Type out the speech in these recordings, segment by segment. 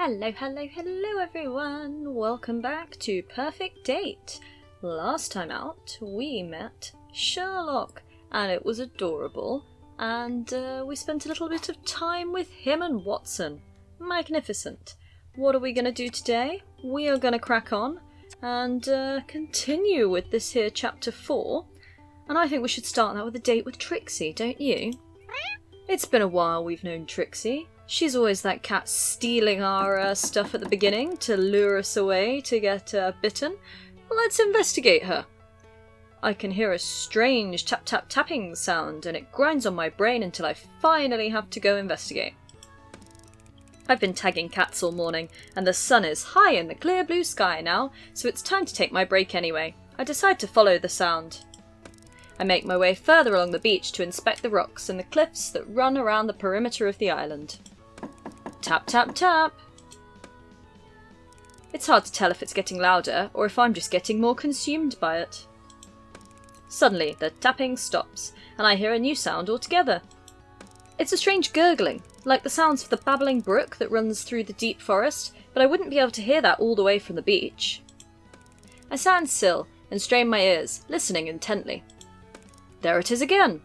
Hello, hello, hello everyone! Welcome back to Perfect Date. Last time out, we met Sherlock, and it was adorable, and we spent a little bit of time with him and Watson. Magnificent. What are we going to do today? We are going to crack on and continue with this here chapter 4, and I think we should start that with a date with Trixie, don't you? It's been a while we've known Trixie. She's always that cat stealing our stuff at the beginning to lure us away to get bitten. Let's investigate her. I can hear a strange tap-tap-tapping sound, and it grinds on my brain until I finally have to go investigate. I've been tagging cats all morning, and the sun is high in the clear blue sky now, so it's time to take my break anyway. I decide to follow the sound. I make my way further along the beach to inspect the rocks and the cliffs that run around the perimeter of the island. Tap, tap, tap. It's hard to tell if it's getting louder or if I'm just getting more consumed by it. Suddenly, the tapping stops, and I hear a new sound altogether. It's a strange gurgling, like the sounds of the babbling brook that runs through the deep forest, but I wouldn't be able to hear that all the way from the beach. I stand still and strain my ears, listening intently. There it is again.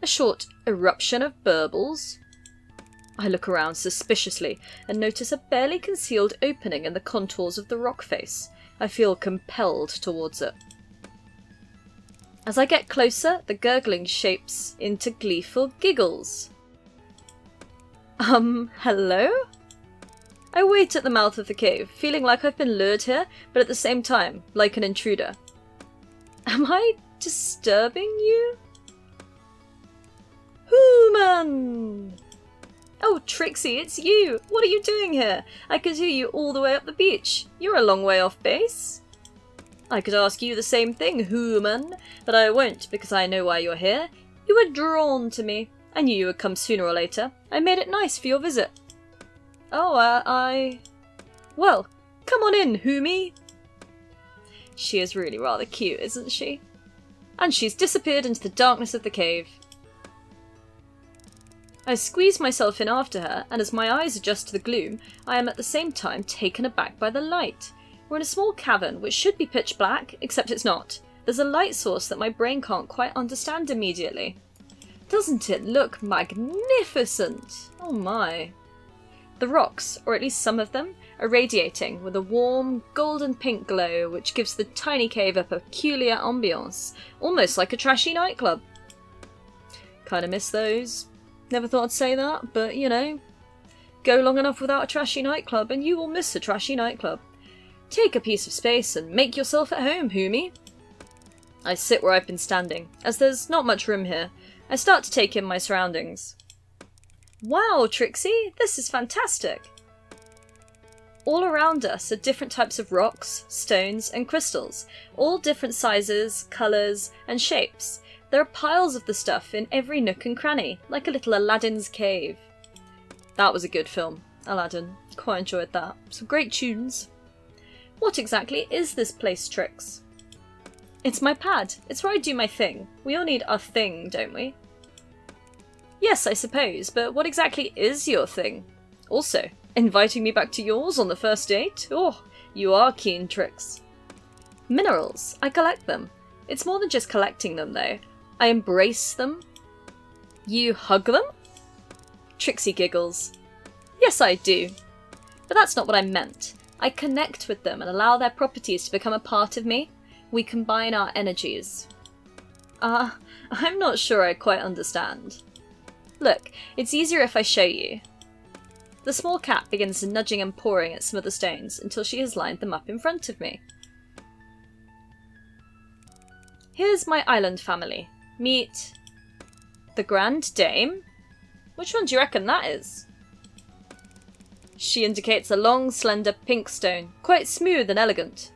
A short eruption of burbles. I look around suspiciously and notice a barely concealed opening in the contours of the rock face. I feel compelled towards it. As I get closer, the gurgling shapes into gleeful giggles. Hello? I wait at the mouth of the cave, feeling like I've been lured here, but at the same time, like an intruder. Am I disturbing you? Human! Oh, Trixie, it's you! What are you doing here? I could hear you all the way up the beach. You're a long way off base. I could ask you the same thing, human, but I won't because I know why you're here. You were drawn to me. I knew you would come sooner or later. I made it nice for your visit. Oh, Well, come on in, Humi. She is really rather cute, isn't she? And she's disappeared into the darkness of the cave. I squeeze myself in after her, and as my eyes adjust to the gloom, I am at the same time taken aback by the light. We're in a small cavern, which should be pitch black, except it's not. There's a light source that my brain can't quite understand immediately. Doesn't it look magnificent? Oh my. The rocks, or at least some of them, are radiating with a warm, golden pink glow which gives the tiny cave a peculiar ambiance, almost like a trashy nightclub. Kinda miss those. Never thought I'd say that, but you know. Go long enough without a trashy nightclub and you will miss a trashy nightclub. Take a piece of space and make yourself at home, Humi. I sit where I've been standing, as there's not much room here. I start to take in my surroundings. Wow, Trixie, this is fantastic! All around us are different types of rocks, stones, and crystals, all different sizes, colours, and shapes. There are piles of the stuff in every nook and cranny, like a little Aladdin's cave. That was a good film, Aladdin. Quite enjoyed that. Some great tunes. What exactly is this place, Trix? It's my pad. It's where I do my thing. We all need our thing, don't we? Yes, I suppose, but what exactly is your thing? Also, inviting me back to yours on the first date? Oh, you are keen, Trix. Minerals. I collect them. It's more than just collecting them, though. I embrace them. You hug them? Trixie giggles. Yes, I do. But that's not what I meant. I connect with them and allow their properties to become a part of me. We combine our energies. I'm not sure I quite understand. Look, it's easier if I show you. The small cat begins nudging and pawing at some of the stones until she has lined them up in front of me. Here's my island family. Meet the Grand Dame. Which one do you reckon that is? She indicates a long, slender pink stone, quite smooth and elegant.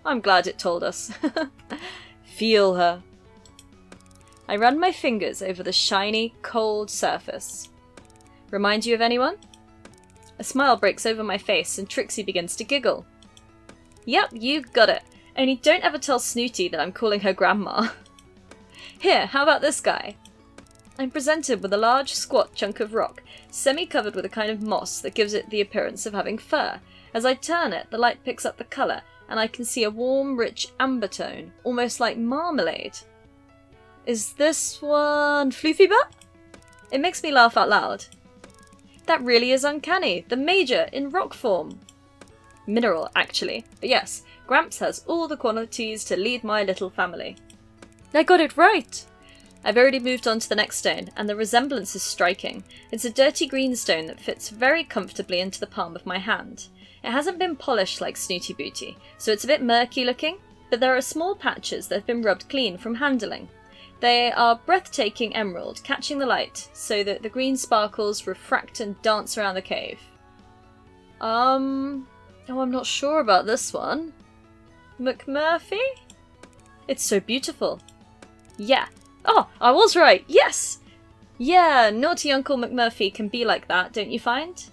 I'm glad it told us. Feel her. I run my fingers over the shiny, cold surface. Remind you of anyone? A smile breaks over my face and Trixie begins to giggle. Yep, you got it. Only don't ever tell Snooty that I'm calling her grandma. Here, how about this guy? I'm presented with a large, squat chunk of rock, semi-covered with a kind of moss that gives it the appearance of having fur. As I turn it, the light picks up the colour, and I can see a warm, rich amber tone, almost like marmalade. Is this one Floofy Butt? It makes me laugh out loud. That really is uncanny. The Major in rock form. Mineral, actually. But yes, Gramps has all the qualities to lead my little family. I got it right! I've already moved on to the next stone, and the resemblance is striking. It's a dirty green stone that fits very comfortably into the palm of my hand. It hasn't been polished like Snooty Booty, so it's a bit murky looking, but there are small patches that have been rubbed clean from handling. They are breathtaking emerald, catching the light, so that the green sparkles refract and dance around the cave. Oh, I'm not sure about this one. McMurphy? It's so beautiful. Yeah. Oh, I was right! Yes! Yeah, naughty Uncle McMurphy can be like that, don't you find?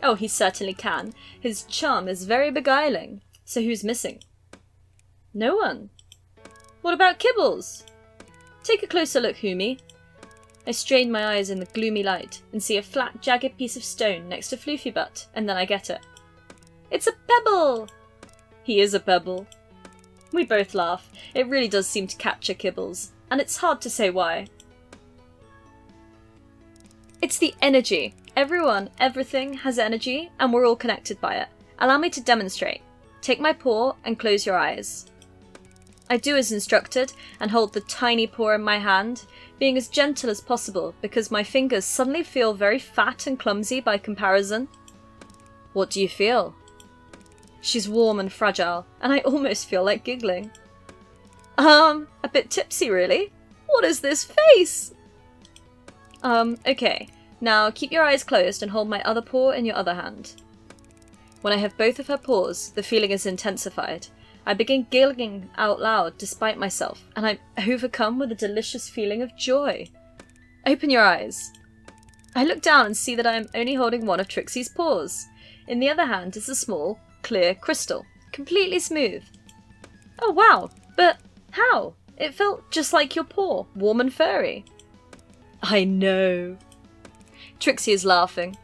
Oh, he certainly can. His charm is very beguiling. So who's missing? No one. What about Kibbles? Take a closer look, Humi. I strain my eyes in the gloomy light and see a flat, jagged piece of stone next to Floofy Butt, and then I get it. It's a pebble! He is a pebble. We both laugh. It really does seem to capture Kibbles, and it's hard to say why. It's the energy. Everyone, everything has energy, and we're all connected by it. Allow me to demonstrate. Take my paw and close your eyes. I do as instructed and hold the tiny paw in my hand, being as gentle as possible because my fingers suddenly feel very fat and clumsy by comparison. What do you feel? She's warm and fragile, and I almost feel like giggling. A bit tipsy really. What is this face? Okay. Now keep your eyes closed and hold my other paw in your other hand. When I have both of her paws, the feeling is intensified. I begin giggling out loud despite myself, and I'm overcome with a delicious feeling of joy. Open your eyes. I look down and see that I am only holding one of Trixie's paws. In the other hand is a small, clear crystal, completely smooth. Oh wow, but how? It felt just like your paw, warm and furry. I know. Trixie is laughing.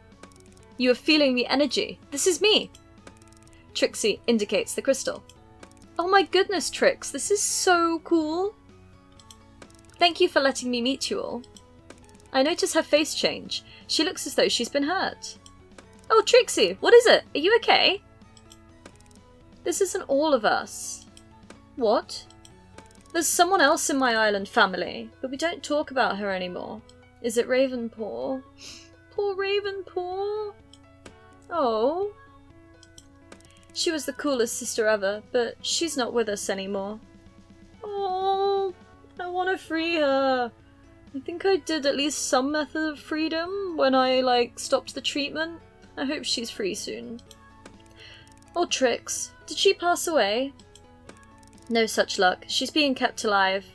You are feeling the energy. This is me. Trixie indicates the crystal. Oh my goodness, Trix, this is so cool. Thank you for letting me meet you all. I notice her face change. She looks as though she's been hurt. Oh, Trixie, what is it? Are you okay? This isn't all of us. What? There's someone else in my island family, but we don't talk about her anymore. Is it Ravenpaw? Poor Ravenpaw. Oh. She was the coolest sister ever, but she's not with us anymore. Oh, I want to free her. I think I did at least some method of freedom when I, stopped the treatment. I hope she's free soon. Oh, Trix, did she pass away? No such luck. She's being kept alive.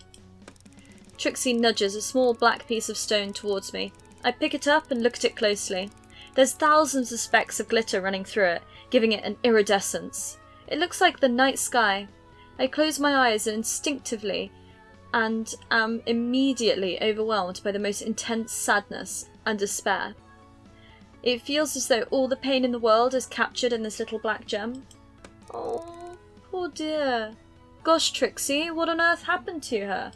Trixie nudges a small black piece of stone towards me. I pick it up and look at it closely. There's thousands of specks of glitter running through it, giving it an iridescence. It looks like the night sky. I close my eyes instinctively and am immediately overwhelmed by the most intense sadness and despair. It feels as though all the pain in the world is captured in this little black gem. Oh, poor dear. Gosh, Trixie, what on earth happened to her?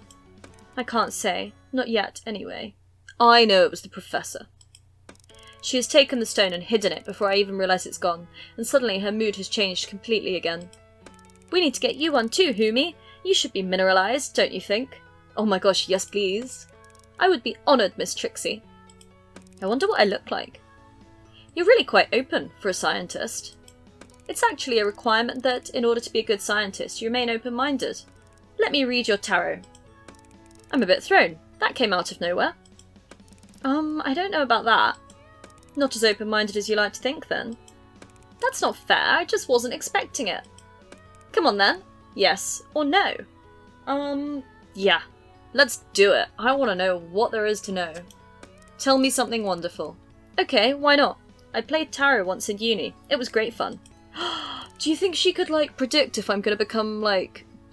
I can't say. Not yet, anyway. I know it was the professor. She has taken the stone and hidden it before I even realise it's gone, and suddenly her mood has changed completely again. We need to get you one too, Humi. You should be mineralised, don't you think? Oh my gosh, yes please. I would be honoured, Miss Trixie. I wonder what I look like. You're really quite open for a scientist. It's actually a requirement that, in order to be a good scientist, you remain open-minded. Let me read your tarot. I'm a bit thrown. That came out of nowhere. I don't know about that. Not as open-minded as you like to think, then. That's not fair, I just wasn't expecting it. Come on, then. Yes or no? Yeah. Let's do it. I want to know what there is to know. Tell me something wonderful. Okay, why not? I played tarot once in uni. It was great fun. Do you think she could, predict if I'm gonna become,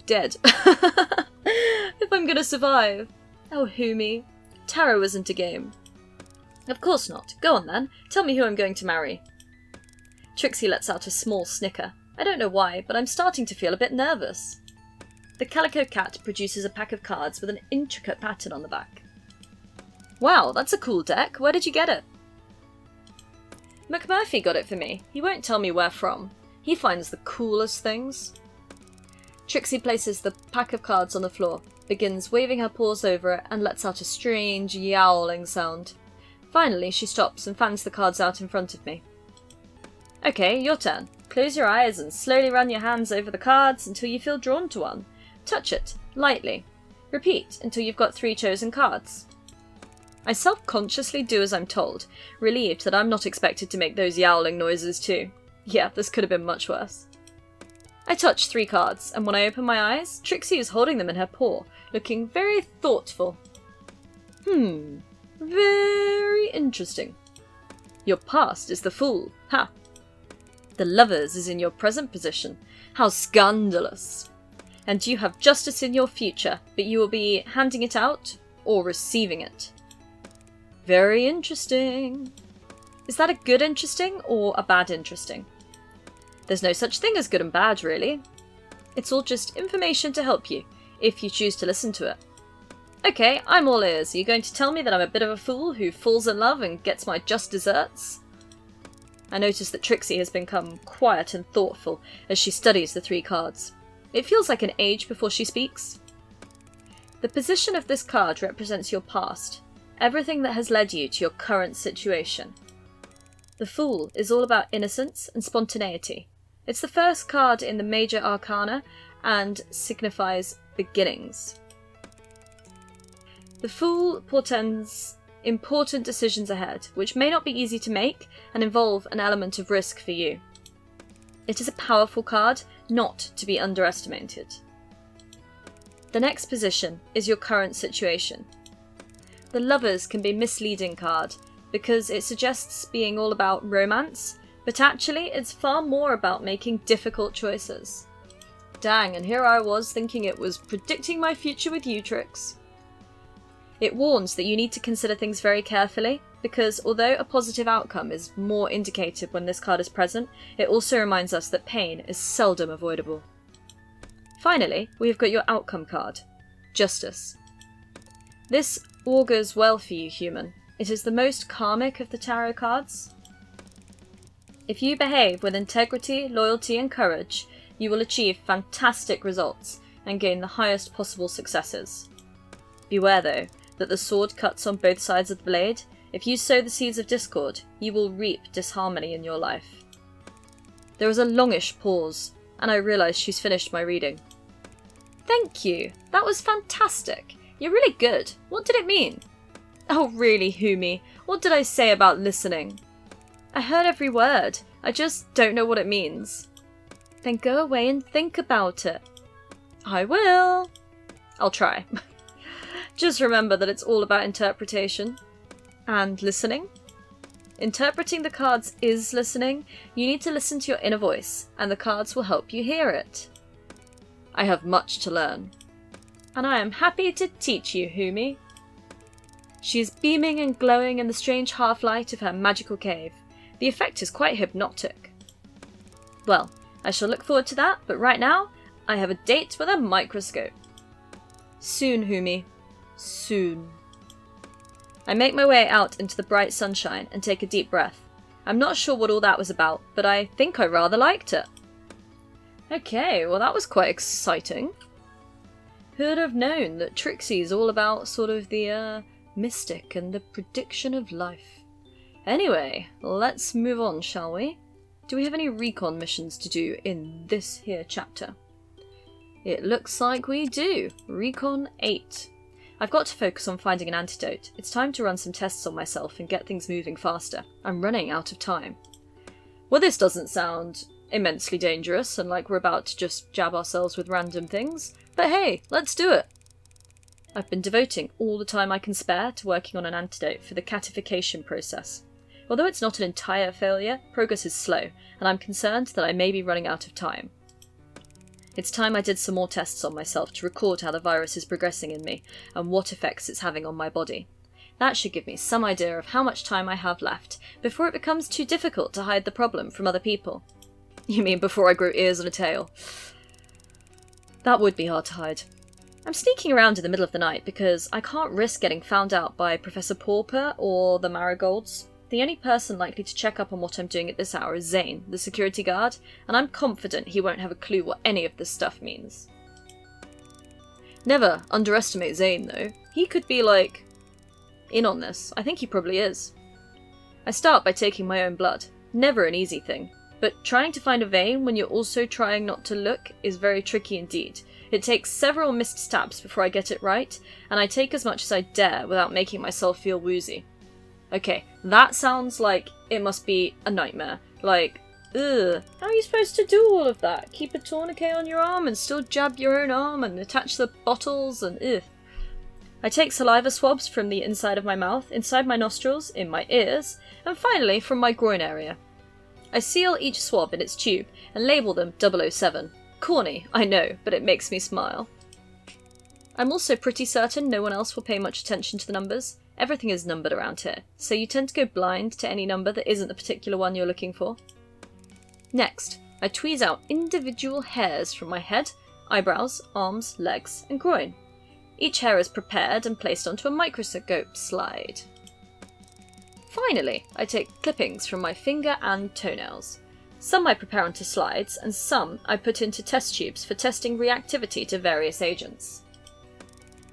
dead? If I'm gonna survive? Oh, Humi. Tarot isn't a game. Of course not. Go on then. Tell me who I'm going to marry. Trixie lets out a small snicker. I don't know why, but I'm starting to feel a bit nervous. The calico cat produces a pack of cards with an intricate pattern on the back. Wow, that's a cool deck. Where did you get it? McMurphy got it for me. He won't tell me where from. He finds the coolest things. Trixie places the pack of cards on the floor, begins waving her paws over it, and lets out a strange yowling sound. Finally, she stops and fans the cards out in front of me. Okay, your turn. Close your eyes and slowly run your hands over the cards until you feel drawn to one. Touch it, lightly. Repeat until you've got 3 chosen cards. I self-consciously do as I'm told, relieved that I'm not expected to make those yowling noises too. Yeah, this could have been much worse. I touch 3 cards, and when I open my eyes, Trixie is holding them in her paw, looking very thoughtful. Very interesting. Your past is the Fool. Ha! The Lovers is in your present position. How scandalous! And you have Justice in your future, but you will be handing it out or receiving it. Very interesting. Is that a good interesting or a bad interesting? There's no such thing as good and bad, really. It's all just information to help you, if you choose to listen to it. Okay, I'm all ears. Are you going to tell me that I'm a bit of a fool who falls in love and gets my just desserts? I notice that Trixie has become quiet and thoughtful as she studies the 3 cards. It feels like an age before she speaks. The position of this card represents your past, everything that has led you to your current situation. The Fool is all about innocence and spontaneity. It's the first card in the major arcana and signifies beginnings. The Fool portends important decisions ahead, which may not be easy to make and involve an element of risk for you. It is a powerful card, not to be underestimated. The next position is your current situation. The Lovers can be a misleading card because it suggests being all about romance, but actually it's far more about making difficult choices. Dang, and here I was thinking it was predicting my future with you, Trix. It warns that you need to consider things very carefully, because although a positive outcome is more indicated when this card is present, it also reminds us that pain is seldom avoidable. Finally, we have got your outcome card, Justice. This augurs well for you, human. It is the most karmic of the tarot cards. If you behave with integrity, loyalty and courage, you will achieve fantastic results and gain the highest possible successes. Beware though, that the sword cuts on both sides of the blade. If you sow the seeds of discord, you will reap disharmony in your life. There is a longish pause, and I realise she's finished my reading. Thank you, that was fantastic. You're really good. What did it mean? Oh really, Humi, what did I say about listening? I heard every word, I just don't know what it means. Then go away and think about it. I will. I'll try. Just remember that it's all about interpretation. And listening. Interpreting the cards is listening. You need to listen to your inner voice, and the cards will help you hear it. I have much to learn. And I am happy to teach you, Humi. She is beaming and glowing in the strange half-light of her magical cave. The effect is quite hypnotic. Well, I shall look forward to that, but right now, I have a date with a microscope. Soon, Humi. Soon. I make my way out into the bright sunshine and take a deep breath. I'm not sure what all that was about, but I think I rather liked it. Okay, well that was quite exciting. Who'd have known that Trixie's all about sort of the mystic and the prediction of life. Anyway, let's move on, shall we? Do we have any recon missions to do in this here chapter? It looks like we do. Recon 8. I've got to focus on finding an antidote. It's time to run some tests on myself and get things moving faster. I'm running out of time. Well, this doesn't sound immensely dangerous and like we're about to just jab ourselves with random things, but hey, let's do it! I've been devoting all the time I can spare to working on an antidote for the catification process. Although it's not an entire failure, progress is slow, and I'm concerned that I may be running out of time. It's time I did some more tests on myself to record how the virus is progressing in me and what effects it's having on my body. That should give me some idea of how much time I have left before it becomes too difficult to hide the problem from other people. You mean before I grow ears and a tail? That would be hard to hide. I'm sneaking around in the middle of the night because I can't risk getting found out by Professor Purrfect or the Marigolds. The only person likely to check up on what I'm doing at this hour is Zane, the security guard, and I'm confident he won't have a clue what any of this stuff means. Never underestimate Zane, though. He could be, like, in on this. I think he probably is. I start by taking my own blood. Never an easy thing. But trying to find a vein when you're also trying not to look is very tricky indeed. It takes several missed stabs before I get it right, and I take as much as I dare without making myself feel woozy. Okay, that sounds like it must be a nightmare. Like, ugh, how are you supposed to do all of that? Keep a tourniquet on your arm and still jab your own arm and attach the bottles and ugh. I take saliva swabs from the inside of my mouth, inside my nostrils, in my ears, and finally from my groin area. I seal each swab in its tube and label them 007. Corny, I know, but it makes me smile. I'm also pretty certain no one else will pay much attention to the numbers. Everything is numbered around here, so you tend to go blind to any number that isn't the particular one you're looking for. Next, I tweeze out individual hairs from my head, eyebrows, arms, legs, and groin. Each hair is prepared and placed onto a microscope slide. Finally, I take clippings from my finger and toenails. Some I prepare onto slides, and some I put into test tubes for testing reactivity to various agents.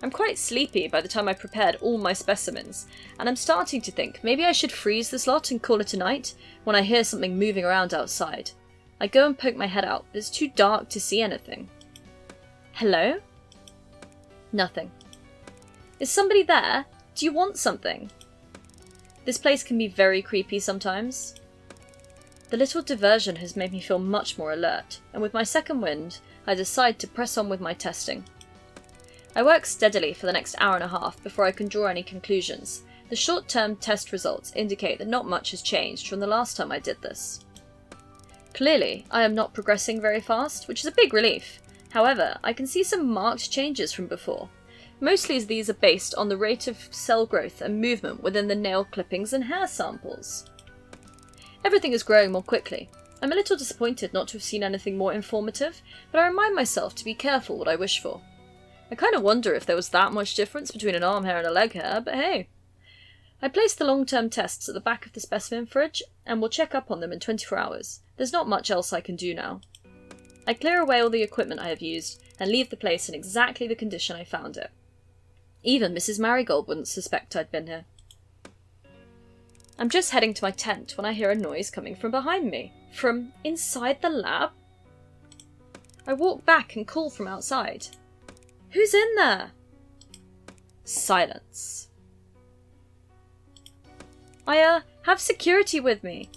I'm quite sleepy by the time I prepared all my specimens, and I'm starting to think maybe I should freeze this lot and call it a night when I hear something moving around outside. I go and poke my head out, but it's too dark to see anything. Hello? Nothing. Is somebody there? Do you want something? This place can be very creepy sometimes. The little diversion has made me feel much more alert, and with my second wind, I decide to press on with my testing. I work steadily for the next hour and a half before I can draw any conclusions. The short-term test results indicate that not much has changed from the last time I did this. Clearly, I am not progressing very fast, which is a big relief. However, I can see some marked changes from before. Mostly these are based on the rate of cell growth and movement within the nail clippings and hair samples. Everything is growing more quickly. I'm a little disappointed not to have seen anything more informative, but I remind myself to be careful what I wish for. I kind of wonder if there was that much difference between an arm hair and a leg hair, but hey. I place the long-term tests at the back of the specimen fridge, and will check up on them in 24 hours. There's not much else I can do now. I clear away all the equipment I have used, and leave the place in exactly the condition I found it. Even Mrs. Marigold wouldn't suspect I'd been here. I'm just heading to my tent when I hear a noise coming from behind me. From inside the lab? I walk back and call from outside. Who's in there? Silence. I have security with me.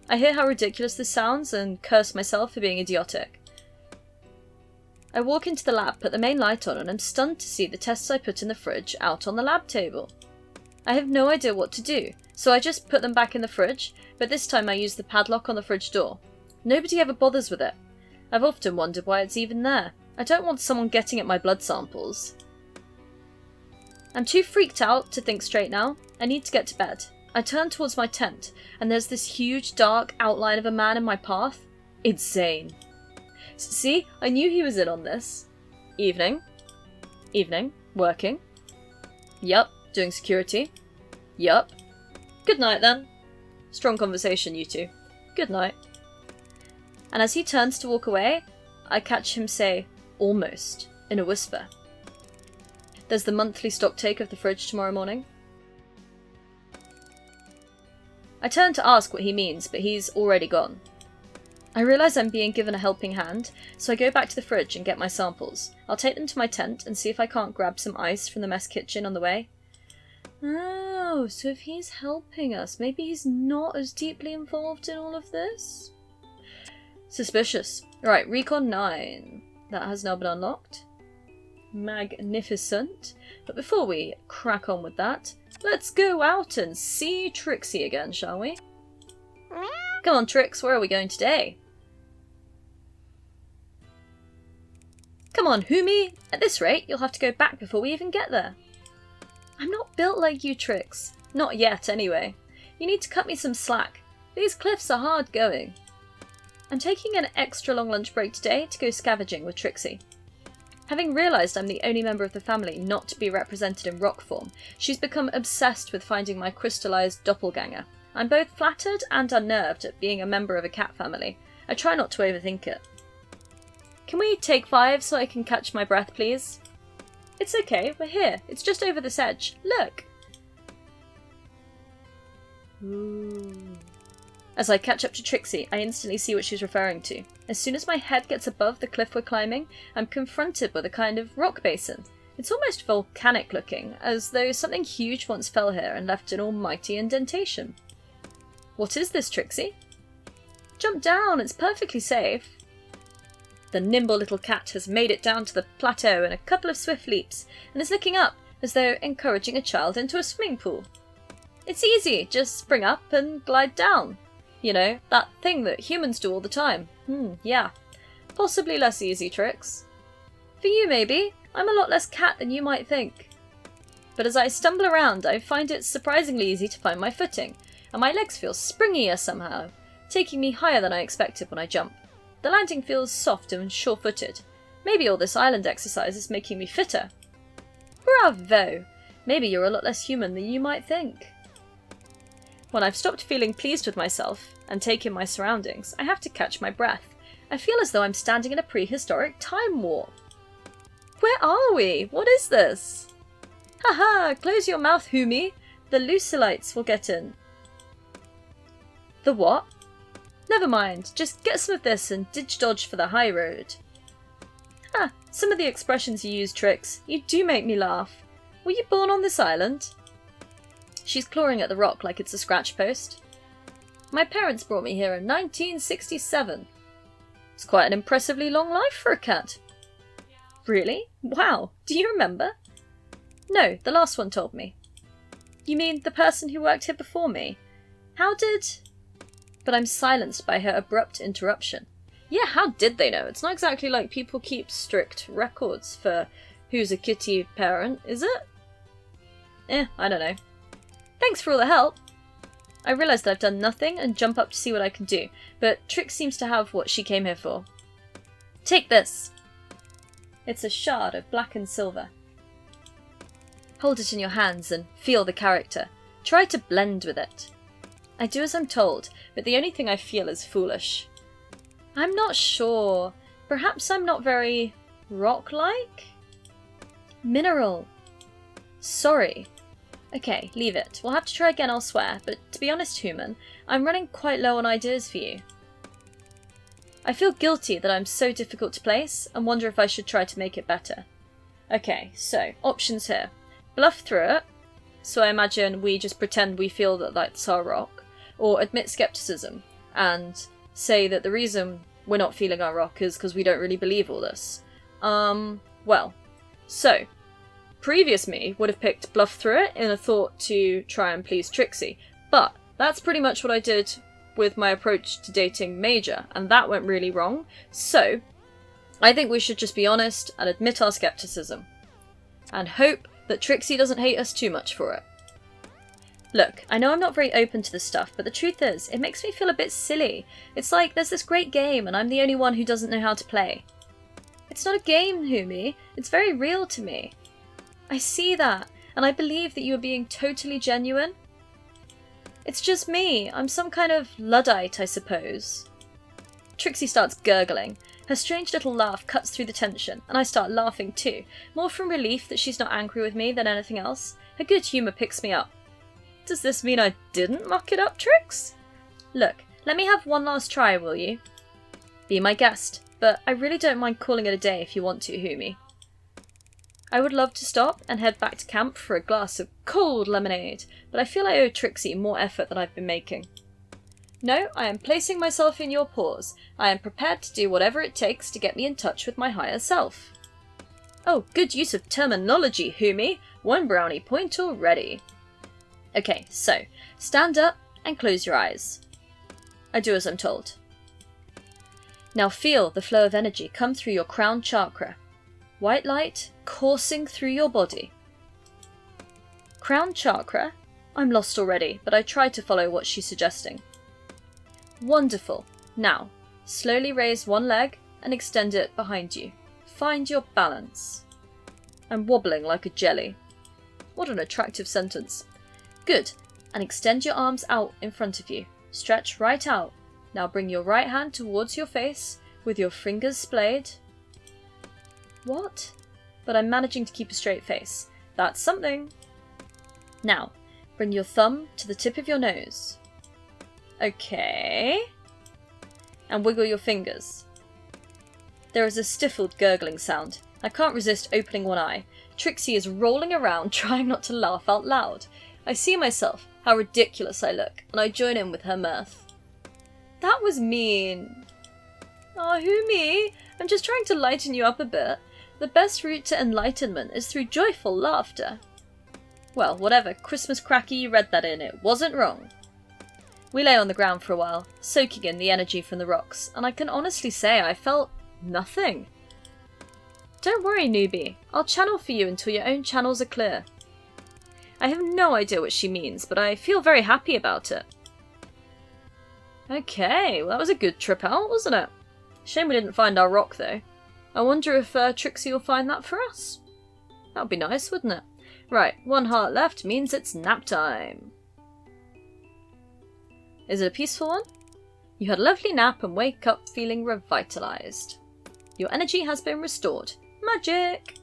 I hear how ridiculous this sounds and curse myself for being idiotic. I walk into the lab, put the main light on, and I'm stunned to see the tests I put in the fridge out on the lab table. I have no idea what to do, so I just put them back in the fridge, but this time I use the padlock on the fridge door. Nobody ever bothers with it. I've often wondered why it's even there. I don't want someone getting at my blood samples. I'm too freaked out to think straight now. I need to get to bed. I turn towards my tent, and there's this huge dark outline of a man in my path. It's Zane. See, I knew he was in on this. Evening. Evening. Working. Yup. Doing security. Yup. Good night then. Strong conversation, you two. Good night. And as he turns to walk away, I catch him say, almost, in a whisper. There's the monthly stocktake of the fridge tomorrow morning. I turn to ask what he means, but he's already gone. I realise I'm being given a helping hand, so I go back to the fridge and get my samples. I'll take them to my tent and see if I can't grab some ice from the mess kitchen on the way. Oh, so if he's helping us, maybe he's not as deeply involved in all of this? Suspicious. Right, Recon 9. That has now been unlocked. Magnificent. But before we crack on with that, let's go out and see Trixie again, shall we? Come on, Trix, where are we going today? Come on, Humi! At this rate, you'll have to go back before we even get there. I'm not built like you, Trix. Not yet, anyway. You need to cut me some slack. These cliffs are hard going. I'm taking an extra long lunch break today to go scavenging with Trixie. Having realised I'm the only member of the family not to be represented in rock form, she's become obsessed with finding my crystallised doppelganger. I'm both flattered and unnerved at being a member of a cat family. I try not to overthink it. Can we take 5 so I can catch my breath, please? It's okay, we're here. It's just over this edge. Look! Ooh. As I catch up to Trixie, I instantly see what she's referring to. As soon as my head gets above the cliff we're climbing, I'm confronted with a kind of rock basin. It's almost volcanic looking, as though something huge once fell here and left an almighty indentation. What is this, Trixie? Jump down, it's perfectly safe. The nimble little cat has made it down to the plateau in a couple of swift leaps, and is looking up as though encouraging a child into a swimming pool. It's easy, just spring up and glide down. You know, that thing that humans do all the time. Yeah. Possibly less easy, Trix. For you, maybe. I'm a lot less cat than you might think. But as I stumble around, I find it surprisingly easy to find my footing, and my legs feel springier somehow, taking me higher than I expected when I jump. The landing feels soft and sure-footed. Maybe all this island exercise is making me fitter. Bravo! Maybe you're a lot less human than you might think. When I've stopped feeling pleased with myself and taken my surroundings, I have to catch my breath. I feel as though I'm standing in a prehistoric time warp. Where are we? What is this? Haha! Close your mouth, Humi! The Lucilites will get in. The what? Never mind, just get some of this and dodge for the high road. Ah, some of the expressions you use, Trix. You do make me laugh. Were you born on this island? She's clawing at the rock like it's a scratch post. My parents brought me here in 1967. It's quite an impressively long life for a cat. Really? Wow. Do you remember? No, the last one told me. You mean the person who worked here before me? How did... But I'm silenced by her abrupt interruption. Yeah, how did they know? It's not exactly like people keep strict records for who's a kitty parent, is it? I don't know. Thanks for all the help. I realise that I've done nothing and jump up to see what I can do, but Trix seems to have what she came here for. Take this. It's a shard of black and silver. Hold it in your hands and feel the character. Try to blend with it. I do as I'm told, but the only thing I feel is foolish. I'm not sure. Perhaps I'm not very rock-like? Mineral. Sorry. Okay, leave it. We'll have to try again elsewhere, but to be honest, human, I'm running quite low on ideas for you. I feel guilty that I'm so difficult to place, and wonder if I should try to make it better. Okay, so, options here. Bluff through it, so I imagine we just pretend we feel that that's our rock, or admit skepticism, and say that the reason we're not feeling our rock is because we don't really believe all this. Well, so... Previous me would have picked bluff through it in a thought to try and please Trixie, but that's pretty much what I did with my approach to dating Major, and that went really wrong, so I think we should just be honest and admit our skepticism, and hope that Trixie doesn't hate us too much for it. Look, I know I'm not very open to this stuff, but the truth is, it makes me feel a bit silly. It's like there's this great game and I'm the only one who doesn't know how to play. It's not a game, Humi, it's very real to me. I see that, and I believe that you are being totally genuine. It's just me. I'm some kind of Luddite, I suppose. Trixie starts gurgling. Her strange little laugh cuts through the tension, and I start laughing too, more from relief that she's not angry with me than anything else. Her good humour picks me up. Does this mean I didn't muck it up, Trix? Look, let me have one last try, will you? Be my guest, but I really don't mind calling it a day if you want to, Humi. I would love to stop and head back to camp for a glass of cold lemonade, but I feel I owe Trixie more effort than I've been making. No, I am placing myself in your paws. I am prepared to do whatever it takes to get me in touch with my higher self. Oh, good use of terminology, Humi. 1 brownie point already. Okay, so, stand up and close your eyes. I do as I'm told. Now feel the flow of energy come through your crown chakra. White light coursing through your body. Crown chakra? I'm lost already, but I try to follow what she's suggesting. Wonderful. Now, slowly raise one leg and extend it behind you. Find your balance. I'm wobbling like a jelly. What an attractive sentence. Good. And extend your arms out in front of you. Stretch right out. Now bring your right hand towards your face with your fingers splayed. What? But I'm managing to keep a straight face. That's something. Now, bring your thumb to the tip of your nose. Okay. And wiggle your fingers. There is a stifled gurgling sound. I can't resist opening one eye. Trixie is rolling around trying not to laugh out loud. I see myself, how ridiculous I look, and I join in with her mirth. That was mean. Oh, who me? I'm just trying to lighten you up a bit. The best route to enlightenment is through joyful laughter. Well, whatever Christmas cracker you read that in, it wasn't wrong. We lay on the ground for a while, soaking in the energy from the rocks, and I can honestly say I felt nothing. Don't worry, newbie. I'll channel for you until your own channels are clear. I have no idea what she means, but I feel very happy about it. Okay, well that was a good trip out, wasn't it? Shame we didn't find our rock, though. I wonder if Trixie will find that for us? That would be nice, wouldn't it? Right, 1 heart left means it's nap time. Is it a peaceful one? You had a lovely nap and wake up feeling revitalised. Your energy has been restored. Magic!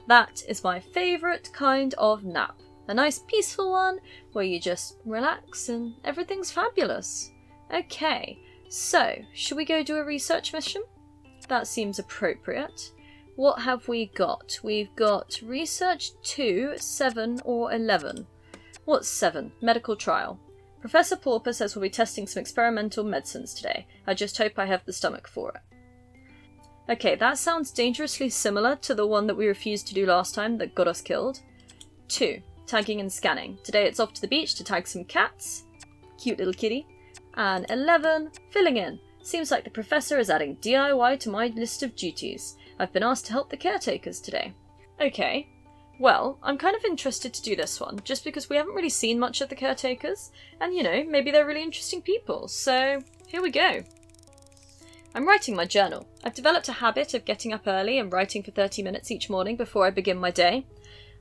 That is my favourite kind of nap. A nice peaceful one where you just relax and everything's fabulous. Okay, so should we go do a research mission? That seems appropriate. What have we got? We've got research 2, 7 or 11. What's 7? Medical trial. Professor Purrfect says we'll be testing some experimental medicines today. I just hope I have the stomach for it. Okay, that sounds dangerously similar to the one that we refused to do last time that got us killed. 2. Tagging and scanning. Today it's off to the beach to tag some cats. Cute little kitty. And 11. Filling in. Seems like the professor is adding DIY to my list of duties. I've been asked to help the caretakers today. Okay. Well, I'm kind of interested to do this one, just because we haven't really seen much of the caretakers, and you know, maybe they're really interesting people, so here we go. I'm writing my journal. I've developed a habit of getting up early and writing for 30 minutes each morning before I begin my day.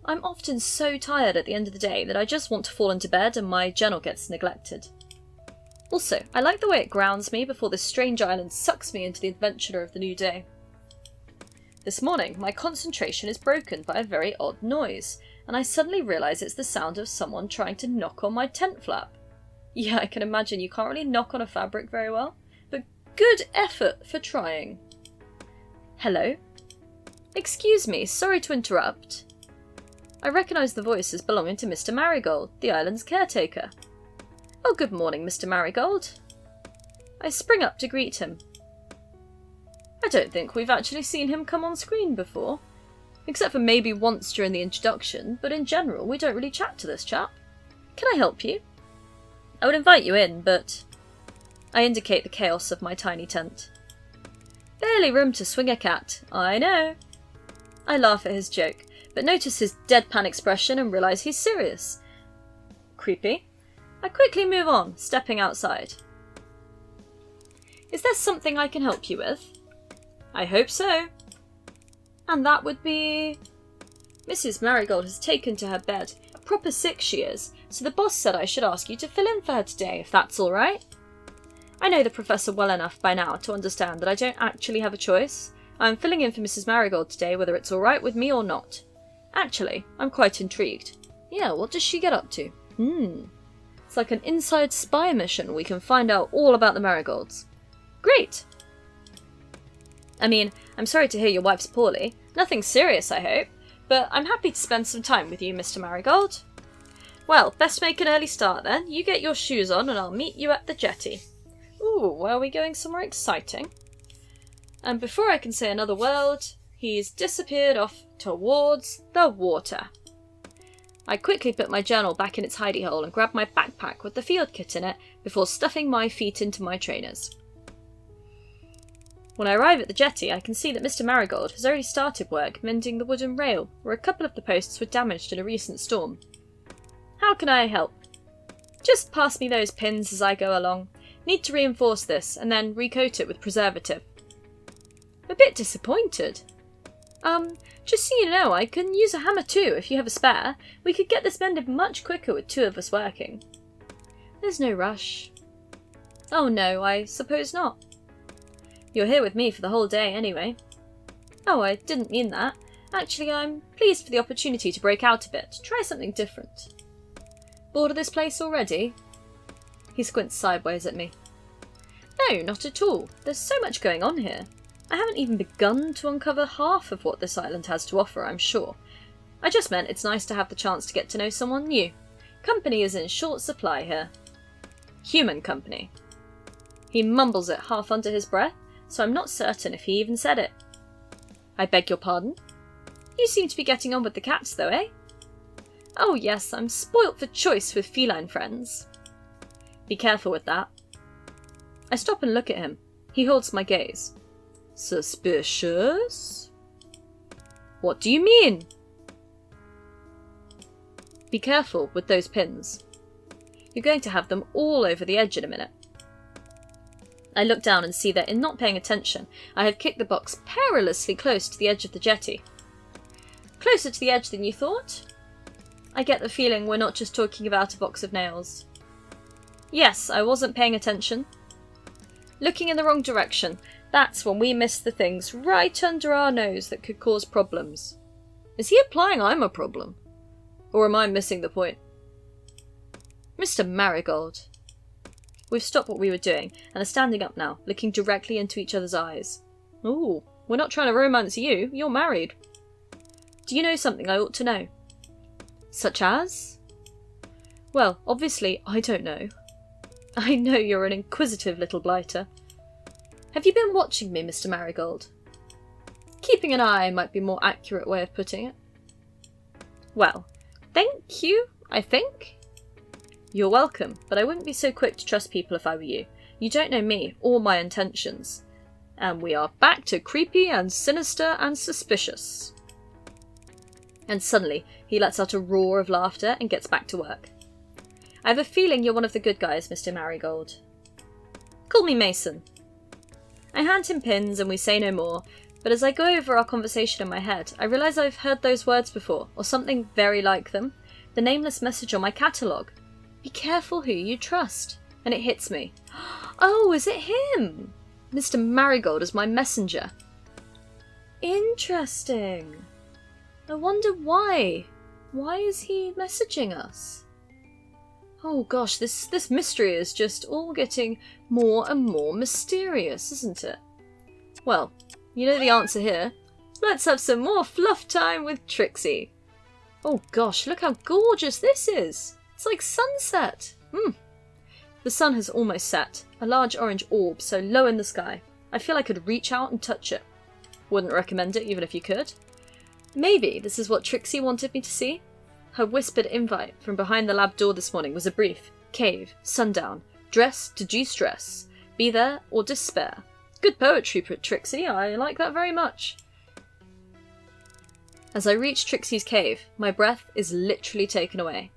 I'm often so tired at the end of the day that I just want to fall into bed and my journal gets neglected. Also, I like the way it grounds me before this strange island sucks me into the adventure of the new day. This morning, my concentration is broken by a very odd noise, and I suddenly realise it's the sound of someone trying to knock on my tent flap. Yeah, I can imagine you can't really knock on a fabric very well, but good effort for trying. Hello? Excuse me, sorry to interrupt. I recognise the voice as belonging to Mr. Marigold, the island's caretaker. Oh, good morning, Mr. Marigold. I spring up to greet him. I don't think we've actually seen him come on screen before. Except for maybe once during the introduction, but in general we don't really chat to this chap. Can I help you? I would invite you in, but... I indicate the chaos of my tiny tent. Barely room to swing a cat, I know. I laugh at his joke, but notice his deadpan expression and realise he's serious. Creepy. I quickly move on, stepping outside. Is there something I can help you with? I hope so. And that would be... Mrs. Marigold has taken to her bed. Proper sick she is, so the boss said I should ask you to fill in for her today, if that's alright. I know the professor well enough by now to understand that I don't actually have a choice. I'm filling in for Mrs. Marigold today whether it's alright with me or not. Actually, I'm quite intrigued. Yeah, what does she get up to? It's like an inside spy mission. We can find out all about the Marigolds. Great! I mean, I'm sorry to hear your wife's poorly. Nothing serious, I hope. But I'm happy to spend some time with you, Mr. Marigold. Well, best make an early start then. You get your shoes on and I'll meet you at the jetty. Ooh, where are we going? Somewhere exciting. And before I can say another word, he's disappeared off towards the water. I quickly put my journal back in its hidey hole and grab my backpack with the field kit in it before stuffing my feet into my trainers. When I arrive at the jetty, I can see that Mr. Marigold has already started work mending the wooden rail, where a couple of the posts were damaged in a recent storm. How can I help? Just pass me those pins as I go along. Need to reinforce this and then recoat it with preservative. A bit disappointed. Just so you know, I can use a hammer too if you have a spare. We could get this mended much quicker with 2 of us working. There's no rush. Oh no, I suppose not. You're here with me for the whole day anyway. Oh, I didn't mean that. Actually, I'm pleased for the opportunity to break out a bit, try something different. Bored of this place already? He squints sideways at me. No, not at all. There's so much going on here. I haven't even begun to uncover half of what this island has to offer, I'm sure. I just meant it's nice to have the chance to get to know someone new. Company is in short supply here. Human company. He mumbles it half under his breath, so I'm not certain if he even said it. I beg your pardon? You seem to be getting on with the cats though, eh? Oh yes, I'm spoilt for choice with feline friends. Be careful with that. I stop and look at him. He holds my gaze. Suspicious? What do you mean? Be careful with those pins. You're going to have them all over the edge in a minute. I look down and see that in not paying attention, I have kicked the box perilously close to the edge of the jetty. Closer to the edge than you thought? I get the feeling we're not just talking about a box of nails. Yes, I wasn't paying attention. Looking in the wrong direction, that's when we miss the things right under our nose that could cause problems. Is he implying I'm a problem? Or am I missing the point? Mr. Marigold. We've stopped what we were doing and are standing up now, looking directly into each other's eyes. Ooh, we're not trying to romance you, you're married. Do you know something I ought to know? Such as? Well, obviously I don't know. I know you're an inquisitive little blighter. Have you been watching me, Mr. Marigold? Keeping an eye might be a more accurate way of putting it. Well, thank you, I think. You're welcome, but I wouldn't be so quick to trust people if I were you. You don't know me or my intentions. And we are back to creepy and sinister and suspicious. And suddenly, he lets out a roar of laughter and gets back to work. I have a feeling you're one of the good guys, Mr. Marigold. Call me Mason. I hand him pins and we say no more, but as I go over our conversation in my head, I realise I've heard those words before, or something very like them. The nameless message on my catalogue. Be careful who you trust. And it hits me. Oh, is it him? Mr. Marigold is my messenger. Interesting. I wonder why. Why is he messaging us? Oh gosh, this mystery is just all getting more and more mysterious, isn't it? Well, you know the answer here. Let's have some more fluff time with Trixie. Oh gosh, look how gorgeous this is. It's like sunset. The sun has almost set, a large orange orb so low in the sky. I feel I could reach out and touch it. Wouldn't recommend it even if you could. Maybe this is what Trixie wanted me to see. Her whispered invite from behind the lab door this morning was a brief. Cave, sundown, dress to de-stress. Be there or despair. Good poetry, Trixie. I like that very much. As I reach Trixie's cave, my breath is literally taken away.